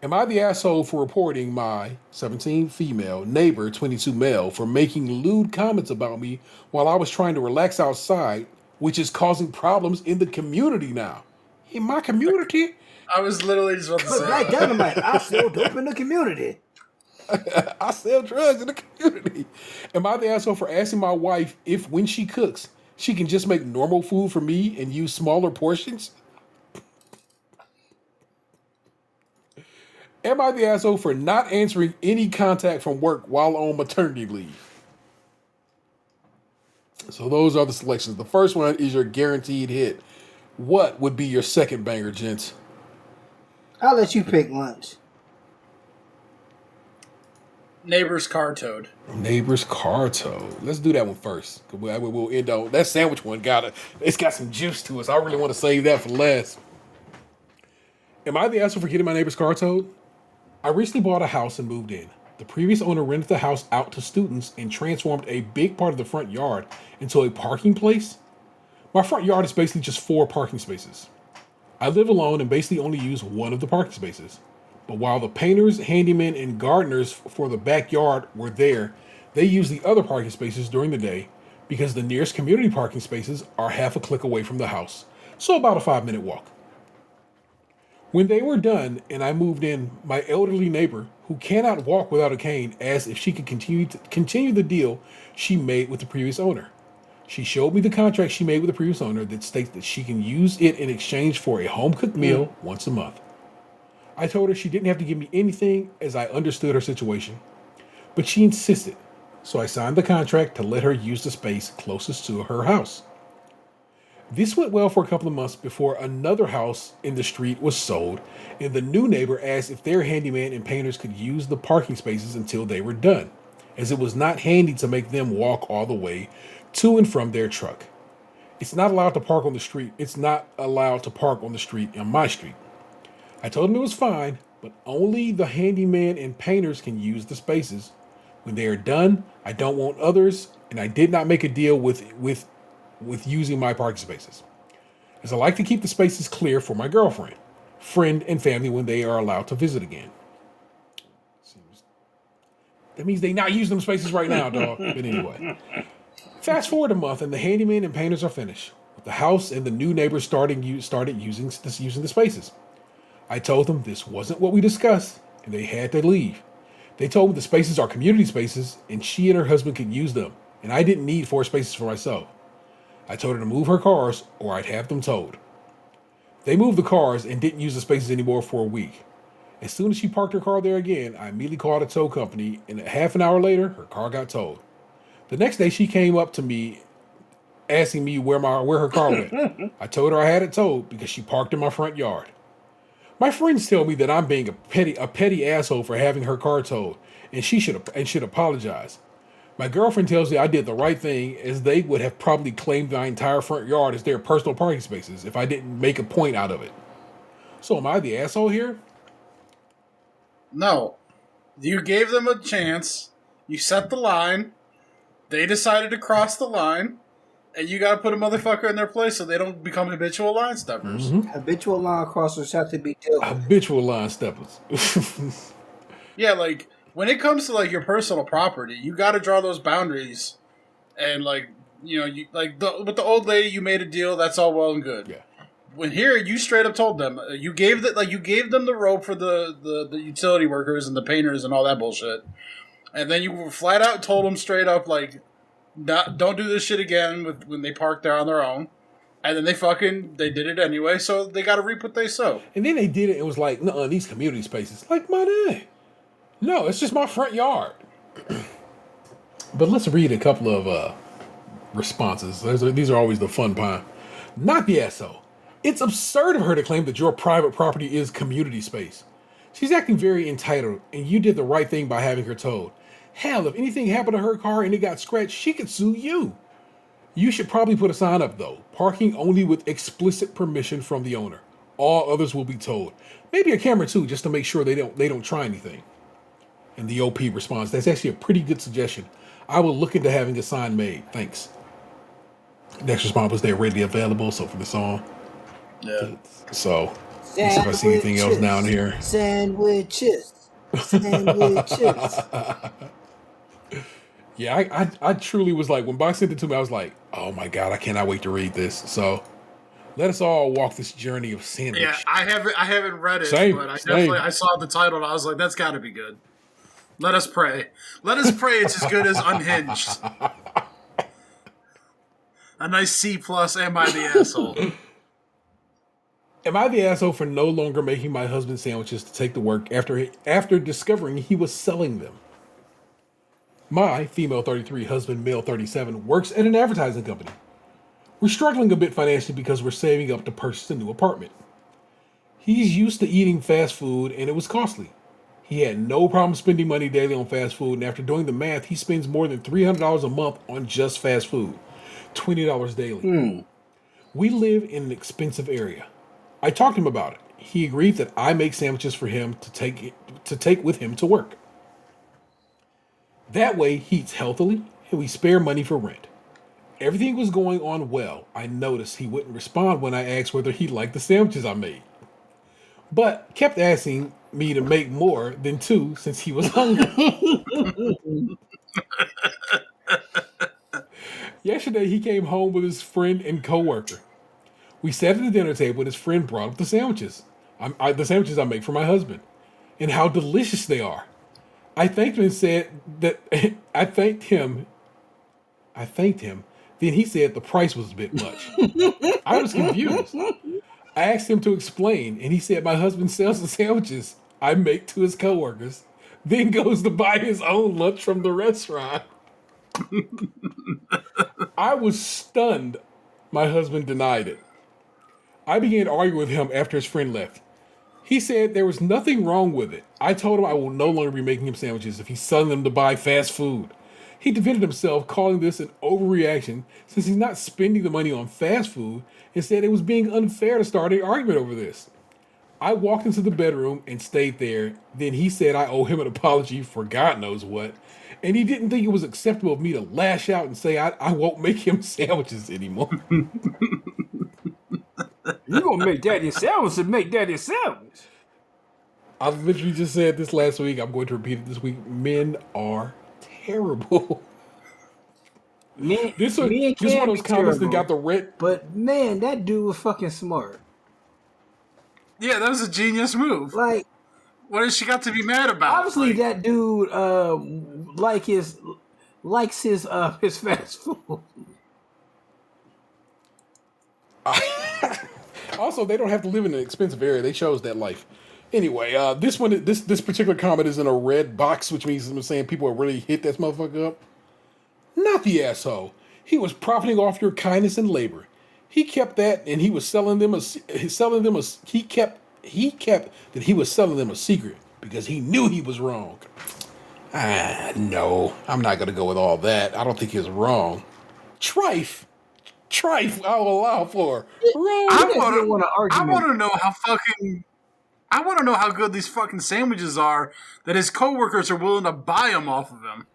Am I the asshole for reporting my 17 female neighbor, 22 male, for making lewd comments about me while I was trying to relax outside, which is causing problems in the community now? In my community? I was literally just about to say. Black Dynamite, I sell dope in the community. I sell drugs in the community. Am I the asshole for asking my wife if, when she cooks, she can just make normal food for me and use smaller portions? Am I the asshole for not answering any contact from work while on maternity leave? So those are the selections. The first one is your guaranteed hit. What would be your second banger, gents? I'll let you pick lunch. Neighbor's car towed. Neighbor's car towed. Let's do that one first. We'll end on that sandwich one. It's got some juice to it. So I really want to save that for last. Am I the asshole for getting my neighbor's car towed? I recently bought a house and moved in. The previous owner rented the house out to students and transformed a big part of the front yard into a parking place. My front yard is basically just 4 parking spaces. I live alone and basically only use one of the parking spaces. But while the painters, handymen, and gardeners for the backyard were there, they used the other parking spaces during the day because the nearest community parking spaces are half a click away from the house, so about a 5-minute walk. When they were done and I moved in, my elderly neighbor, who cannot walk without a cane, asked if she could continue the deal she made with the previous owner. She showed me the contract she made with the previous owner that states that she can use it in exchange for a home-cooked meal once a month. I told her she didn't have to give me anything as I understood her situation, but she insisted. So I signed the contract to let her use the space closest to her house. This went well for a couple of months before another house in the street was sold, and the new neighbor asked if their handyman and painters could use the parking spaces until they were done, as it was not handy to make them walk all the way to and from their truck. It's not allowed to park on the street. It's not allowed to park on the street on my street. I told him it was fine, but only the handyman and painters can use the spaces. When they are done, I don't want others, and I did not make a deal with using my parking spaces, as I like to keep the spaces clear for my girlfriend, friend, and family when they are allowed to visit again. That means they not using them spaces right now, dog. But anyway, fast forward a month, and the handyman and painters are finished. The house and the new neighbors started using the spaces. I told them this wasn't what we discussed, and they had to leave. They told me the spaces are community spaces, and she and her husband could use them, and I didn't need 4 spaces for myself. I told her to move her cars or I'd have them towed. They moved the cars and didn't use the spaces anymore for a week. As soon as she parked her car there again, I immediately called a tow company, and half an hour later, her car got towed. The next day, she came up to me asking me where her car went. I told her I had it towed because she parked in my front yard. My friends tell me that I'm being a petty asshole for having her car towed, and she should apologize. My girlfriend tells me I did the right thing, as they would have probably claimed my entire front yard as their personal parking spaces if I didn't make a point out of it. So am I the asshole here? No. You gave them a chance. You set the line. They decided to cross the line. And you got to put a motherfucker in their place so they don't become habitual line steppers. Mm-hmm. Habitual line crossers have to be dealt with. Habitual line steppers. Yeah, like, when it comes to, like, your personal property, you got to draw those boundaries. And, like, you know, with the old lady, you made a deal. That's all well and good. Yeah. When here, you straight up told them, you gave them the rope for the utility workers and the painters and all that bullshit. And then you flat out told them straight up, like, don't do this shit again when they park there on their own. And then they did it anyway, so they got to reap what they sow. And then they did it. It was like, no, these community spaces. Like, no, it's just my front yard. But let's read a couple of responses. These are always the fun part. Not the asshole. It's absurd of her to claim that your private property is community space. She's acting very entitled, and you did the right thing by having her towed. Hell, if anything happened to her car and it got scratched, she could sue you. You should probably put a sign up, though. Parking only with explicit permission from the owner. All others will be towed. Maybe a camera, too, just to make sure they don't try anything. And the OP responds, that's actually a pretty good suggestion. I will look into having a sign made. Thanks. Next response was they're readily available, so for the song. Yeah. So, let's see if I see anything else down here. Sandwiches. Yeah, I truly was like, when Box sent it to me, I was like, oh my God, I cannot wait to read this. So, let us all walk this journey of sandwich. Yeah, I haven't read it, but I saw the title and I was like, that's got to be good. Let us pray. Let us pray it's as good as Unhinged. A nice C+, am I the asshole? Am I the asshole for no longer making my husband sandwiches to take to work after discovering he was selling them? My female 33 husband, male 37, works at an advertising company. We're struggling a bit financially because we're saving up to purchase a new apartment. He's used to eating fast food, and it was costly. He had no problem spending money daily on fast food, and after doing the math, he spends more than $300 a month on just fast food. $20 daily. We live in an expensive area. I talked to him about it. He agreed that I make sandwiches for him to take with him to work. That way, he eats healthily, and we spare money for rent. Everything was going on well. I noticed he wouldn't respond when I asked whether he liked the sandwiches I made, but kept asking me to make more than 2 since he was hungry. Yesterday, he came home with his friend and coworker. We sat at the dinner table and his friend brought up the sandwiches. The sandwiches I make for my husband, and how delicious they are. I thanked him and said that I thanked him. Then he said the price was a bit much. I was confused. I asked him to explain, and he said my husband sells the sandwiches I make to his coworkers, then goes to buy his own lunch from the restaurant. I was stunned. My husband denied it. I began arguing with him after his friend left. He said there was nothing wrong with it. I told him I will no longer be making him sandwiches if he's selling them to buy fast food. He defended himself, calling this an overreaction since he's not spending the money on fast food, and said it was being unfair to start an argument over this. I walked into the bedroom and stayed there. Then he said I owe him an apology for God knows what, and he didn't think it was acceptable of me to lash out and say I won't make him sandwiches anymore. You gonna make daddy a sandwich and make daddy a sandwich. I literally just said this last week. I'm going to repeat it this week. Men are terrible. This one of those comments that got the red. But man, that dude was fucking smart. Yeah, that was a genius move. Like, what has she got to be mad about? Obviously, that dude likes his fast food. Also, they don't have to live in an expensive area. They chose that life. Anyway, this particular comment is in a red box, which means I'm saying people have really hit this motherfucker up. Not the asshole. He was profiting off your kindness and labor. He kept that, and he was selling them he kept that he was selling them a secret because he knew he was wrong. No, I'm not gonna go with all that. I don't think he's wrong. Trife, I'll allow for. I want to know how good these fucking sandwiches are that his coworkers are willing to buy them off of him.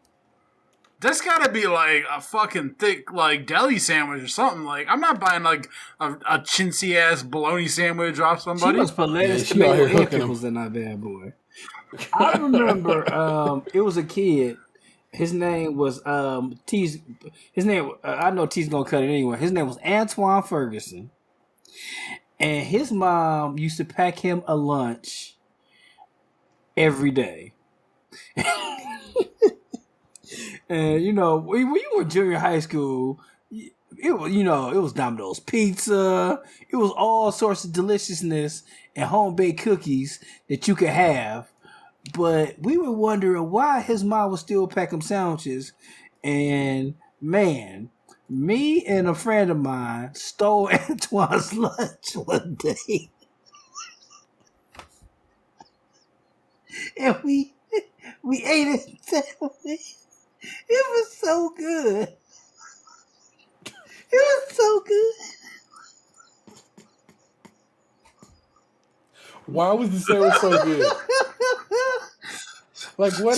That's gotta be like a fucking thick like deli sandwich or something. Like I'm not buying like a chintzy ass bologna sandwich off somebody. She must put lettuce, tomato, and pickles in that bad boy. I remember it was a kid. His name was T's. His name I know T's gonna cut it anyway. His name was Antoine Ferguson, and his mom used to pack him a lunch every day. And when you were junior high school, it was Domino's pizza. It was all sorts of deliciousness and home baked cookies that you could have. But we were wondering why his mom would still pack him sandwiches. And man, me and a friend of mine stole Antoine's lunch one day. And we ate it. It was so good. It was so good. Why was the sandwich so good? Like, what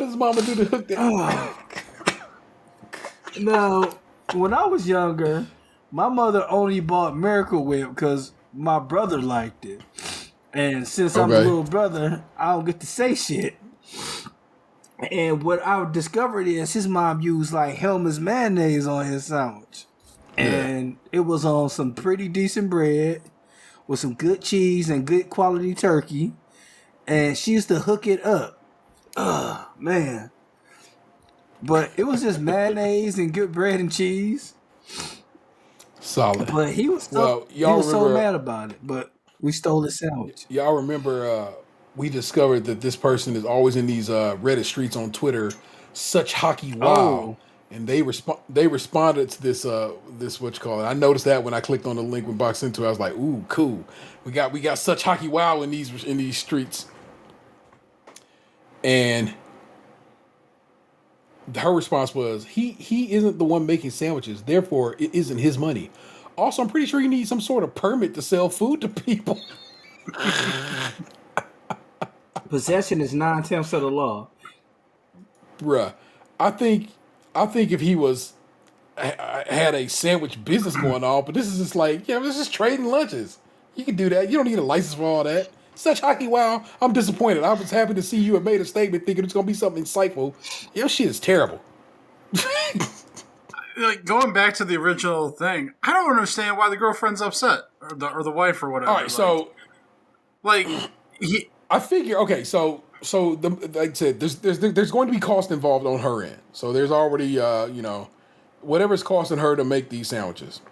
does Mama do to hook that? Now, when I was younger, my mother only bought Miracle Whip because my brother liked it. And since I'm a little brother, I don't get to say shit. And what I discovered is his mom used like Hellmann's mayonnaise on his sandwich. And it was on some pretty decent bread with some good cheese and good quality turkey. And she used to hook it up. Man. But it was just mayonnaise and good bread and cheese. Solid. But he was so mad about it. But we stole his sandwich. Y'all remember we discovered that this person is always in these Reddit streets on Twitter, such hockey wow. Oh. And they responded to this what you call it. I noticed that when I clicked on the link when Box into it, I was like, ooh, cool. We got such hockey wow in these streets. And her response was, he isn't the one making sandwiches, therefore it isn't his money. Also, I'm pretty sure you need some sort of permit to sell food to people. Possession is 9/10 of the law. Bruh, I think if he had a sandwich business going on, but this is just like, this is trading lunches. You can do that. You don't need a license for all that. Such hockey wow. I'm disappointed. I was happy to see you had made a statement thinking it's going to be something insightful. Your shit is terrible. Like, going back to the original thing, I don't understand why the girlfriend's upset. Or the wife or whatever. All right, so... I figure, okay, so like I said, there's going to be cost involved on her end. So there's already, whatever's costing her to make these sandwiches.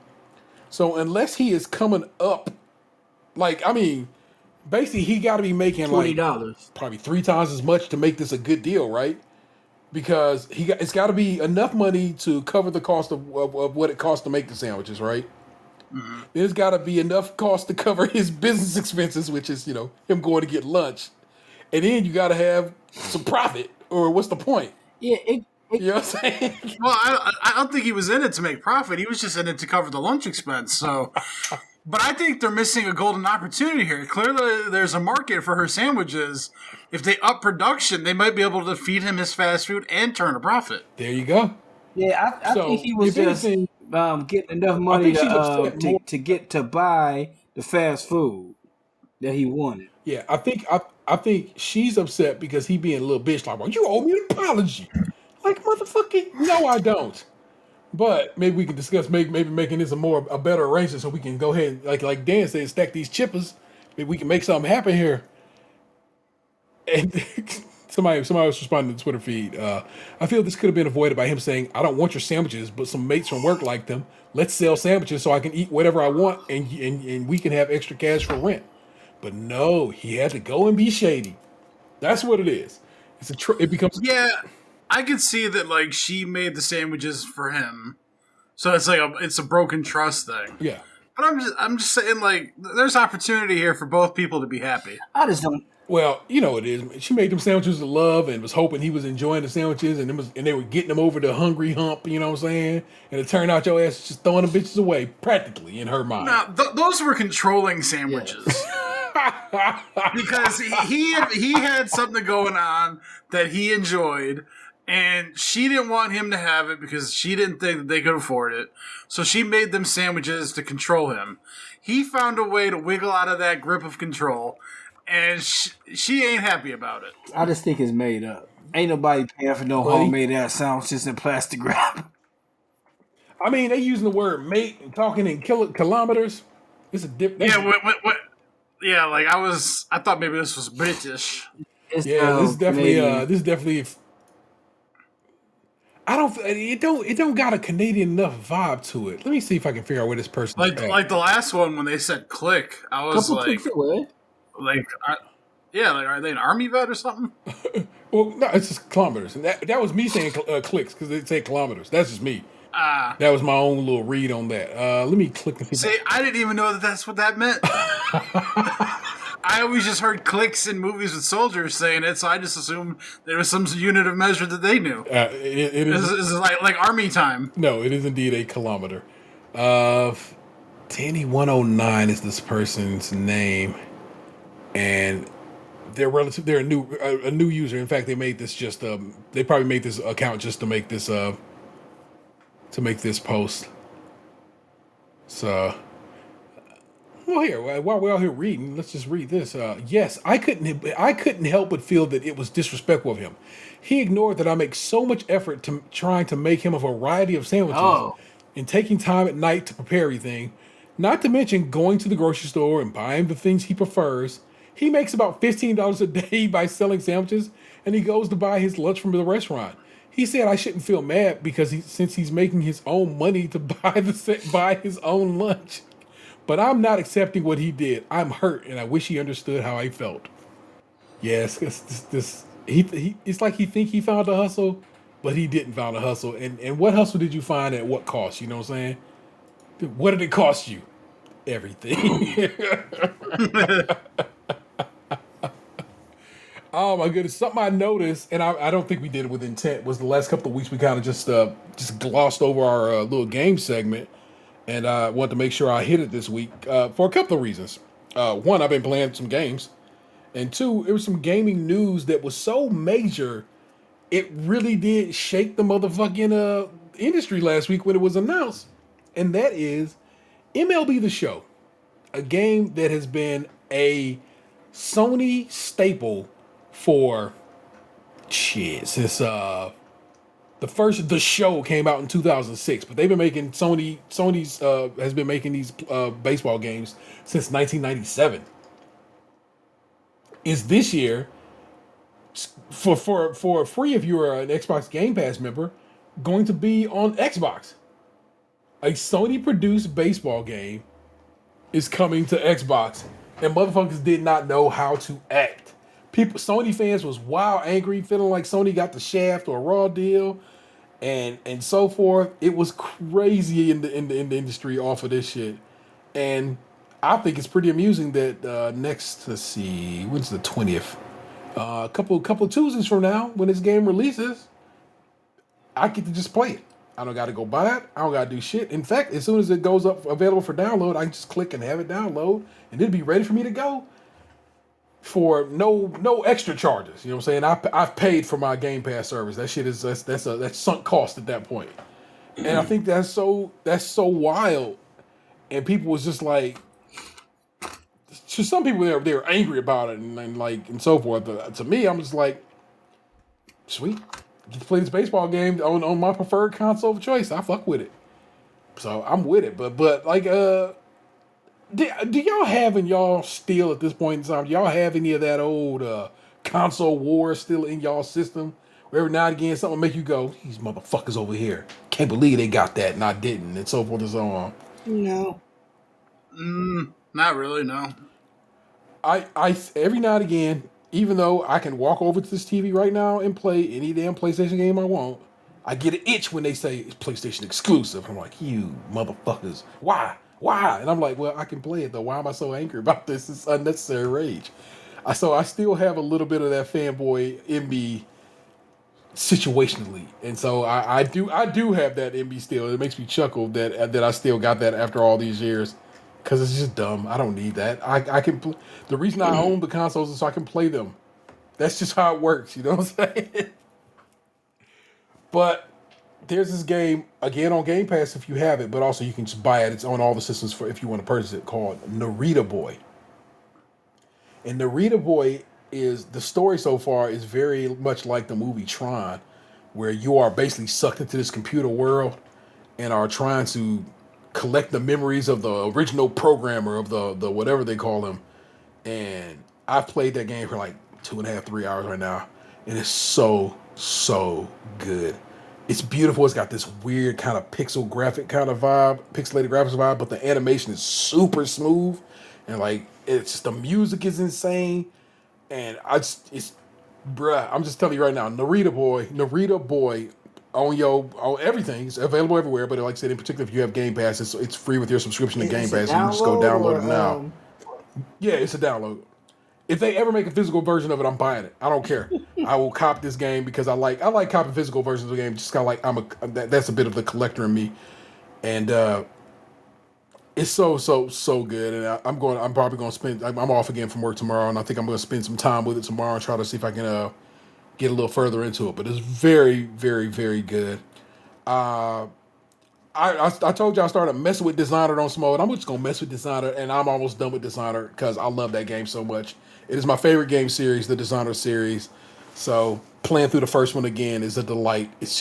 So unless he is coming up, basically he got to be making $20, probably 3 times as much to make this a good deal, right? because it's got to be enough money to cover the cost of what it costs to make the sandwiches, right? Mm-hmm. There's got to be enough cost to cover his business expenses, which is him going to get lunch, and then you got to have some profit, or what's the point? Yeah, you know what I'm saying? Well, I don't think he was in it to make profit. He was just in it to cover the lunch expense. So, but I think they're missing a golden opportunity here. Clearly, there's a market for her sandwiches. If they up production, they might be able to feed him his fast food and turn a profit. There you go. Yeah, I think he was just getting enough money to get to buy the fast food that he wanted. Yeah, I think she's upset because he being a little bitch like, well, you owe me an apology. Like, motherfucker, no, I don't. But maybe we can discuss maybe making this a better arrangement so we can go ahead and, like Dan said, stack these chippers. Maybe we can make something happen here. And somebody was responding to the Twitter feed. I feel this could have been avoided by him saying, I don't want your sandwiches, but some mates from work like them. Let's sell sandwiches so I can eat whatever I want and we can have extra cash for rent. But no, he had to go and be shady. That's what it is. It becomes... Yeah, I could see that, like, she made the sandwiches for him. So it's like it's a broken trust thing. Yeah. But I'm just saying, like, there's opportunity here for both people to be happy. I just don't... Well, you know what it is. She made them sandwiches with love and was hoping he was enjoying the sandwiches and they were getting him over the hungry hump, you know what I'm saying? And it turned out your ass was just throwing the bitches away, practically, in her mind. Now, those were controlling sandwiches. Yeah. Because he had something going on that he enjoyed, and she didn't want him to have it because she didn't think that they could afford it. So she made them sandwiches to control him. He found a way to wiggle out of that grip of control, and she ain't happy about it. I just think it's made up. Ain't nobody paying for no homemade ass sandwiches in plastic wrap. I mean, they using the word mate and talking in kilometers. It's a different. Yeah, what? Yeah, like I thought maybe this was British. This is definitely. It don't got a Canadian enough vibe to it. Let me see if I can figure out where this person like the last one when they said click. I was like, are they an army vet or something? Well, no, it's just kilometers, and that was me saying clicks because they say kilometers. That's just me. That was my own little read on that. Let me click. See, I didn't even know that that's what that meant. I always just heard clicks in movies with soldiers saying it, so I just assumed there was some unit of measure that they knew. It is like army time. No, it is indeed a kilometer. Tanny 109 is this person's name, and they're a new user. In fact, they made this they probably made this account just to make this post. So, well, here while we're out here reading, let's just read this. Yes, I couldn't help but feel that it was disrespectful of him. He ignored that I make so much effort to trying to make him a variety of sandwiches and taking time at night to prepare everything. Not to mention going to the grocery store and buying the things he prefers. He makes about $15 a day by selling sandwiches, and he goes to buy his lunch from the restaurant. He said I shouldn't feel mad because since he's making his own money to buy his own lunch. But I'm not accepting what he did. I'm hurt, and I wish he understood how I felt. Yes, it's like he think he found a hustle, but he didn't find a hustle. And what hustle did you find at what cost? You know what I'm saying? What did it cost you? Everything. Oh my goodness! Something I noticed, and I don't think we did it with intent, was the last couple of weeks we kind of just glossed over our little game segment, and I wanted to make sure I hit it this week for a couple of reasons. One, I've been playing some games, and two, it was some gaming news that was so major, it really did shake the motherfucking industry last week when it was announced, and that is Mlb the Show, a game that has been a Sony staple for since the show came out in 2006, but they've been making Sony's has been making these baseball games since 1997. Is this year for free if you're an Xbox Game Pass member going to be on Xbox. A Sony produced baseball game is coming to Xbox, and motherfuckers did not know how to act Sony fans was wild angry, feeling like Sony got the shaft or a raw deal, and so forth. It was crazy in the industry off of this shit, and I think it's pretty amusing that let's see, when's the 20th? A couple Tuesdays from now, when this game releases, I get to just play it. I don't got to go buy it. I don't got to do shit. In fact, as soon as it goes up available for download, I can just click and have it download, and it'll be ready for me to go for no extra charges. You know what I'm saying? I've paid for my Game Pass service. That shit is that's sunk cost at that point. And I think that's so wild. And people was just like, to some people they were angry about it and so forth. But to me, I'm just like, sweet. Get to play this baseball game on my preferred console of choice. I fuck with it. So I'm with it. But like do y'all have in y'all still at this point in time, do y'all have any of that old console war still in y'all system? Where every now and again something make you go, these motherfuckers over here. Can't believe they got that and I didn't, and so forth and so on. No. Not really, no. I every now and again, even though I can walk over to this TV right now and play any damn PlayStation game I want, I get an itch when they say it's PlayStation exclusive. I'm like, you motherfuckers, why? And I'm like, well, I can play it though. Why am I so angry about this? It's unnecessary rage. So I still have a little bit of that fanboy in me situationally, and so I do have that in me still. It makes me chuckle that I still got that after all these years. Because it's just dumb. I don't need that. I can. The reason I own the consoles is so I can play them. That's just how it works. You know what I'm saying? But there's this game again on Game Pass if you have it, but also you can just buy it. It's on all the systems for if you want to purchase it. Called Narita Boy. And Narita Boy is the story so far is very much like the movie Tron, where you are basically sucked into this computer world and are trying to collect the memories of the original programmer of the whatever they call him. And I've played that game for like 2.5, 3 hours right now. And it's so good. It's beautiful. It's got this weird kind of pixelated graphics vibe, but the animation is super smooth. And like, the music is insane. And I'm just telling you right now, Narita Boy, on everything. It's available everywhere, but like I said, in particular, if you have Game Pass, it's free with your subscription to Game Pass. You can just go download it now. Yeah, it's a download. If they ever make a physical version of it, I'm buying it. I don't care. I will cop this game because I like copping physical versions of the game. Just kind of like that's a bit of the collector in me, and it's so good. And I'm probably going to spend. I'm off again from work tomorrow, and I think I'm going to spend some time with it tomorrow and try to see if I can get a little further into it. But it's very, very, very good. I told you I started messing with Dishonored on some mode. I'm just going to mess with Dishonored, and I'm almost done with Dishonored because I love that game so much. It is my favorite game series, the Dishonored series. So playing through the first one again is a delight. It's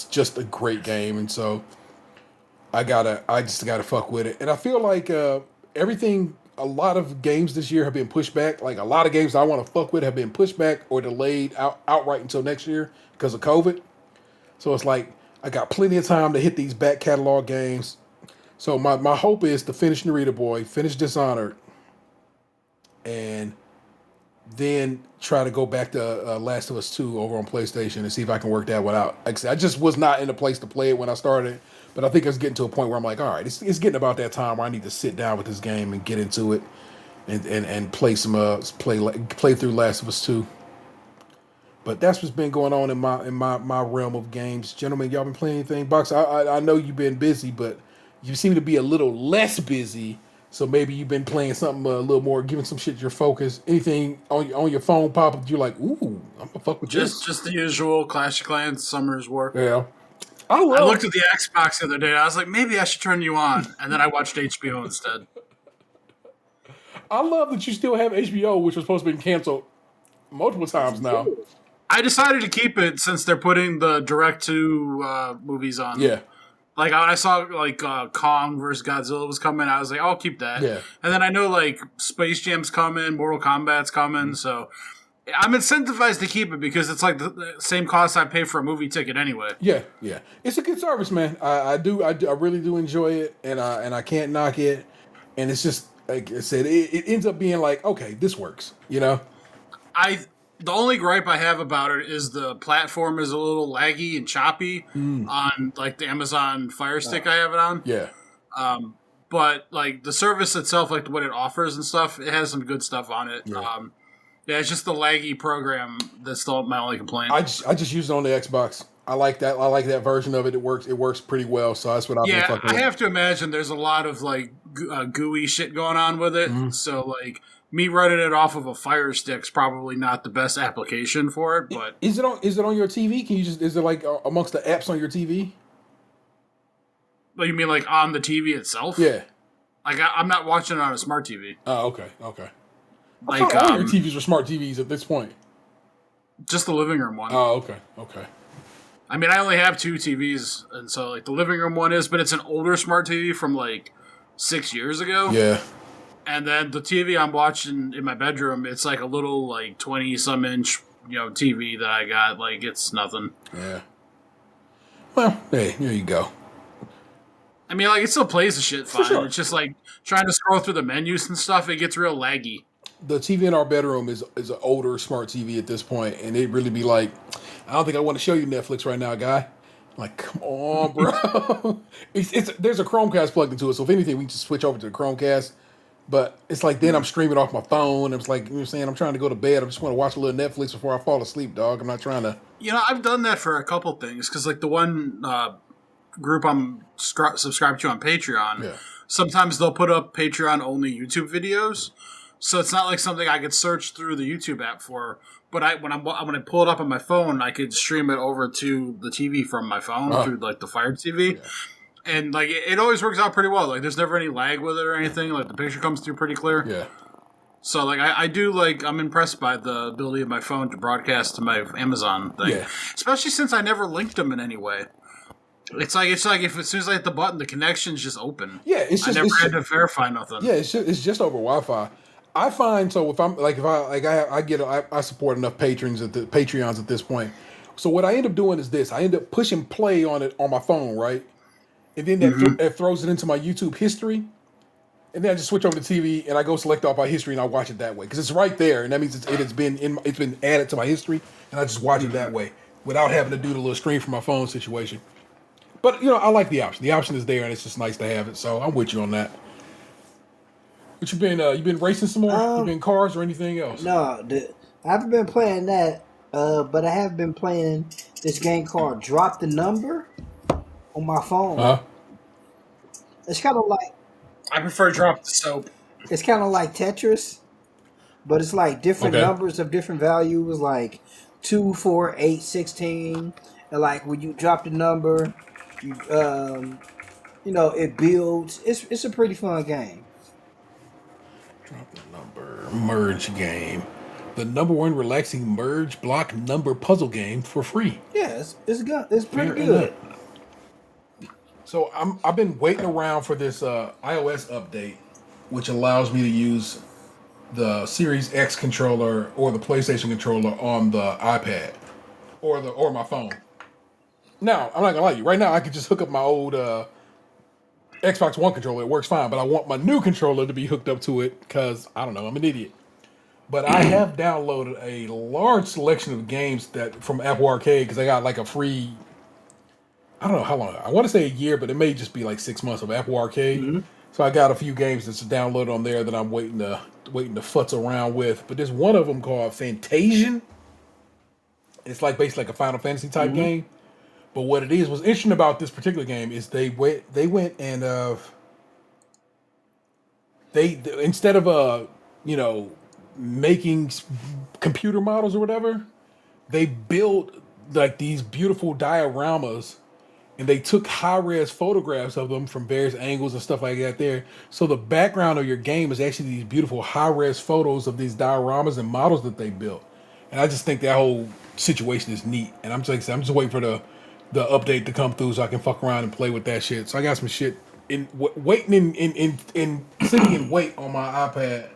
just a great game, and so I just gotta fuck with it. And I feel like a lot of games this year have been pushed back. Like a lot of games I want to fuck with have been pushed back or delayed outright until next year because of COVID. So it's like I got plenty of time to hit these back catalog games. So my hope is to finish Narita Boy, finish Dishonored, and then try to go back to Last of Us 2 over on PlayStation and see if I can work that one out. Like I said, I just was not in a place to play it when I started, but I think it's getting to a point where I'm like, all right, it's getting about that time where I need to sit down with this game and get into it and play through Last of Us 2. But that's what's been going on in my realm of games. Gentlemen, y'all been playing anything? Box, I know you've been busy, but you seem to be a little less busy. So maybe you've been playing something a little more, giving some shit your focus. Anything on your phone pop up, you're like, ooh, I'm gonna fuck with this. Just the usual Clash of Clans, Summer's War. Yeah. I looked at the Xbox the other day. I was like, maybe I should turn you on. And then I watched HBO instead. I love that you still have HBO, which was supposed to be canceled multiple times now. I decided to keep it since they're putting the direct-to movies on. Yeah. Like, when I saw, Kong vs. Godzilla was coming, I was like, I'll keep that. Yeah. And then I know, Space Jam's coming, Mortal Kombat's coming, so I'm incentivized to keep it because it's like the same cost I pay for a movie ticket anyway. Yeah. It's a good service, man. I really do enjoy it, and I can't knock it. And it's just, like I said, it ends up being like, okay, this works, you know? The only gripe I have about it is the platform is a little laggy and choppy on like the Amazon Fire Stick I have it on. Yeah. But like the service itself, like what it offers and stuff, it has some good stuff on it. Yeah. Yeah, it's just the laggy program that's still my only complaint. I just use it on the Xbox. I like that. I like that version of it. It works pretty well. So that's what I've been fucking I with. have to imagine there's a lot of like gooey shit going on with it. Mm-hmm. So like me running it off of a Fire Stick's probably not the best application for it. But Is it on your TV? Can you just is it like amongst the apps on your TV? you mean like on the TV itself? Yeah. Like I'm not watching it on a smart TV. Oh, okay. I Like thought all your TVs are smart TVs at this point. just the living room one. Oh, okay. I mean, I only have 2 TVs, and so like the living room one is, but it's an older smart TV from like 6 years ago. Yeah. And then the TV I'm watching in my bedroom, it's like a little like 20-some inch, TV that I got. Like it's nothing. Yeah. Well, hey, there you go. I mean, like it still plays the shit fine. sure. It's just like trying to scroll through the menus and stuff. It gets real laggy. The TV in our bedroom is an older smart TV at this point, and it really be like, I don't think I want to show you Netflix right now, guy. Like, come on, bro. There's a Chromecast plugged into it, so if anything, we just switch over to the Chromecast. But it's like then I'm streaming off my phone. It's like, you know what I'm saying? I'm trying to go to bed. I just want to watch a little Netflix before I fall asleep, dog. I'm not trying to. I've done that for a couple things because like the one group I'm subscribed to on Patreon, Yeah. sometimes they'll put up Patreon only YouTube videos. So it's not like something I could search through the YouTube app for. But when I pull it up on my phone, I could stream it over to the TV from my phone through like the Fire TV. Yeah. And like it always works out pretty well. Like there's never any lag with it or anything. Like the picture comes through pretty clear. Yeah. So like I do like I'm impressed by the ability of my phone to broadcast to my Amazon thing. Yeah. Especially since I never linked them in any way. It's like if as soon as I hit the button, the connection's just open. Yeah, I never had to verify nothing. Yeah, it's just over Wi-Fi. I find so if I'm like I support enough patrons at the Patreons at this point. So what I end up doing is this: I end up pushing play on it on my phone, right, and then that throws it into my YouTube history, and then I just switch over to TV and I go select all my history and I watch it that way because it's right there, and that means it's been added to my history, and I just watch it that way without having to do the little stream from my phone situation. But I like the option. The option is there, and it's just nice to have it. So I'm with you on that. What you been racing some more? You been cars or anything else? No, I haven't been playing that, but I have been playing this game called Drop the Number on my phone. Huh? It's kind of like I prefer Drop the Soap. It's kind of like Tetris, but it's like different numbers of different values, like 2, 4, 8, 16, and like when you drop the number, it builds. It's a pretty fun game. Drop the number merge game, the #1 relaxing merge block number puzzle game for free. Yeah, it's good. It's pretty good. So I've been waiting around for this iOS update, which allows me to use the Series X controller or the PlayStation controller on the iPad or my phone. Now, I'm not gonna lie to you. Right now, I could just hook up my old Xbox One controller. It works fine, but I want my new controller to be hooked up to it because I don't know. I'm an idiot. But I have downloaded a large selection of games from Apple Arcade because I got like a free. I don't know how long. I want to say a year, but it may just be like 6 months of Apple Arcade. Mm-hmm. So I got a few games that's downloaded on there that I'm waiting to futz around with. But there's one of them called Fantasian. It's like basically like a Final Fantasy type game. But what it is, what's interesting about this particular game is they went and they instead of making computer models or whatever, they built like these beautiful dioramas, and they took high-res photographs of them from various angles and stuff like that there. So the background of your game is actually these beautiful high-res photos of these dioramas and models that they built. And I just think that whole situation is neat. And I'm just waiting for the update to come through so I can fuck around and play with that shit. So I got some shit waiting in sitting in wait on my iPad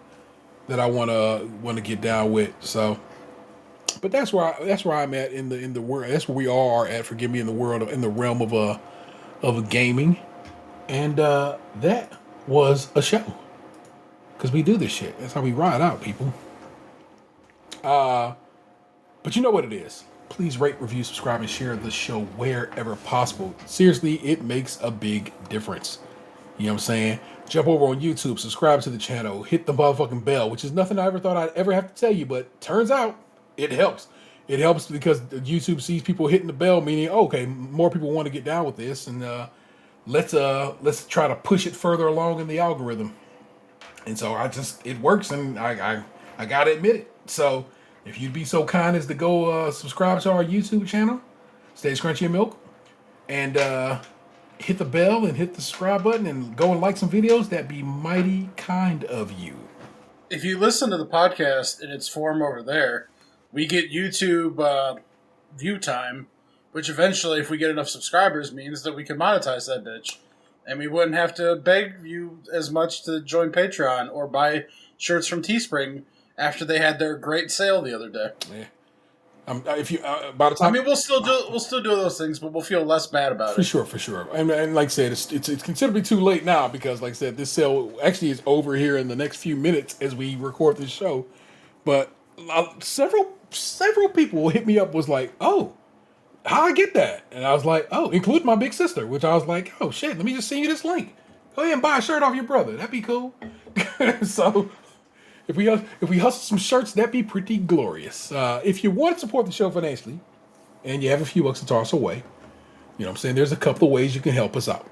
that I wanna get down with. So, but that's where I'm at in the world. That's where we all are at. Forgive me, in the realm of gaming, and that was a show because we do this shit. That's how we ride out, people. But you know what it is. Please rate, review, subscribe, and share the show wherever possible. Seriously, it makes a big difference. You know what I'm saying? Jump over on YouTube, subscribe to the channel, hit the motherfucking bell, which is nothing I ever thought I'd ever have to tell you, but turns out it helps. It helps because YouTube sees people hitting the bell, meaning, okay, more people want to get down with this, and let's try to push it further along in the algorithm. And so it works, and I gotta admit it. So if you'd be so kind as to go subscribe to our YouTube channel, Stage Crunchy and Milk, and hit the bell and hit the subscribe button and go and like some videos, that'd be mighty kind of you. If you listen to the podcast in its form over there, we get YouTube view time, which eventually, if we get enough subscribers, means that we can monetize that bitch. And we wouldn't have to beg you as much to join Patreon or buy shirts from Teespring after they had their great sale the other day. Yeah. If you by the time, I mean, we'll still do those things, but we'll feel less bad about it. For sure. And like I said, it's considerably too late now because, like I said, this sale actually is over here in the next few minutes as we record this show. But several people hit me up was like, "Oh, how I get that?" And I was like, "Oh, include my big sister," which I was like, "Oh shit, let me just send you this link. Go ahead and buy a shirt off your brother. That'd be cool." So. If we hustle some shirts, that'd be pretty glorious. If you want to support the show financially, and you have a few bucks to toss away, you know what I'm saying, there's a couple of ways you can help us out.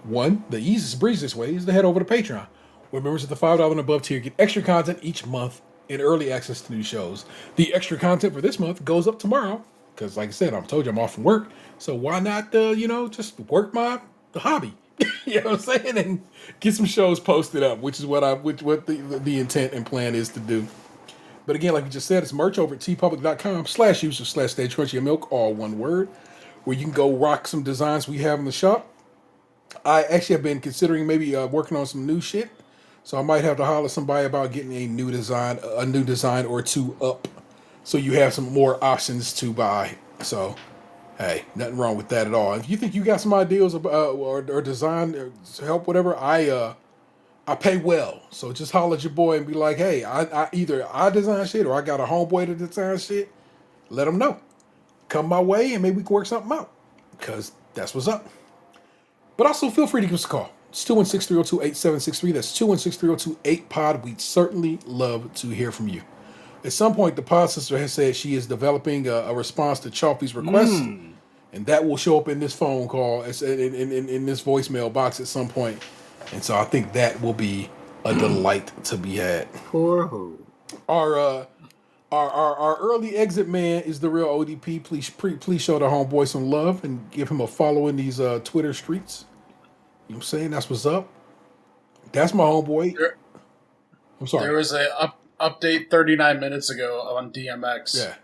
One, the breeziest way is to head over to Patreon, where members at the $5 and above tier get extra content each month and early access to new shows. The extra content for this month goes up tomorrow, because like I said, I'm off from work, so why not, just work my hobby. You know what I'm saying? And get some shows posted up, which is what the intent and plan is to do. But again, like we just said, it's merch over at tpublic.com/user/StageCrunchyandMilk, all one word, where you can go rock some designs we have in the shop. I actually have been considering maybe working on some new shit, so I might have to holler somebody about getting a new design or two up, so you have some more options to buy. So. Hey, nothing wrong with that at all. If you think you got some ideas about, or design or help, whatever, I pay well. So just holler at your boy and be like, hey, I either I design shit or I got a homeboy to design shit. Let them know. Come my way and maybe we can work something out. Because that's what's up. But also feel free to give us a call. It's 216-302-8763. That's 216-302-8POD. We'd certainly love to hear from you. At some point, the pod sister has said she is developing a response to Chalky's request. And that will show up in this phone call, in this voicemail box at some point. And so I think that will be a delight to be had. Poor who? Our early exit man is the real ODP. Please show the homeboy some love and give him a follow in these Twitter streets. You know what I'm saying? That's what's up. That's my homeboy. I'm sorry. There was a update 39 minutes ago on DMX. Yeah.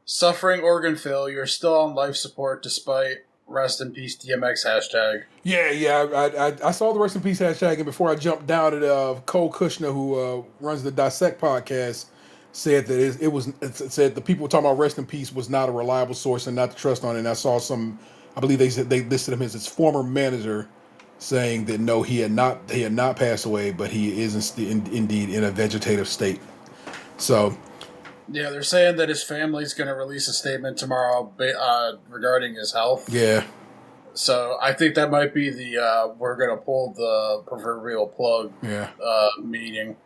Suffering organ failure, still on life support despite rest in peace DMX hashtag. Yeah. I saw the rest in peace hashtag, and before I jumped down at Cole Kushner, who runs the Dissect podcast, said that it said the people talking about rest in peace was not a reliable source and not to trust on it. And I saw I believe they said they listed him as his former manager, saying that no, he had not passed away, but he is indeed in a vegetative state. So. Yeah, they're saying that his family's going to release a statement tomorrow regarding his health. Yeah. So I think that might be the we're going to pull the proverbial plug meeting.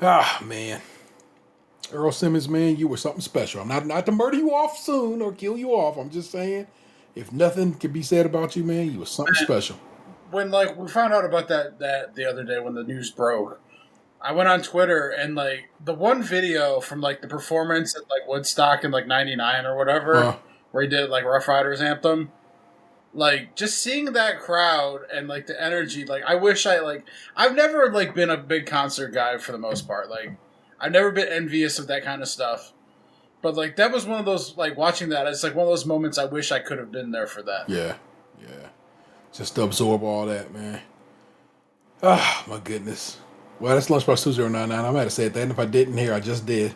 Ah, man. Earl Simmons, man, you were something special. I'm not to murder you off soon or kill you off. I'm just saying, if nothing can be said about you, man, you were something special. When we found out about that the other day when the news broke, I went on Twitter and the one video from the performance at Woodstock in '99 or whatever, where he did Rough Riders anthem, just seeing that crowd and the energy, I wish I've never been a big concert guy for the most part. I've never been envious of that kind of stuff. But that was one of those watching that, it's one of those moments I wish I could have been there for that. Yeah. Just to absorb all that, man. Ah, my goodness. Well, that's Lunchbox 2099. I might have said that, and if I didn't hear, I just did.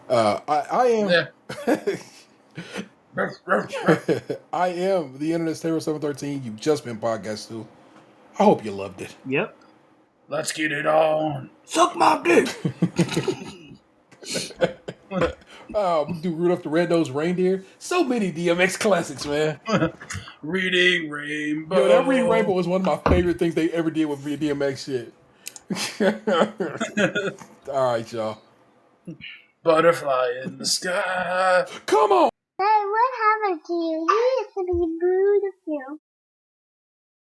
I am. Yeah. I am the Internet's Hero 713. You've just been podcast to. I hope you loved it. Yep. Let's get it on. Suck my dick. We do Rudolph the Red-Nosed Reindeer. So many DMX classics, man. Reading Rainbow. Yo, that Reading Rainbow was one of my favorite things they ever did with DMX shit. All right, y'all. Butterfly in the sky. Come on. Hey, what happened to you? You used to be beautiful.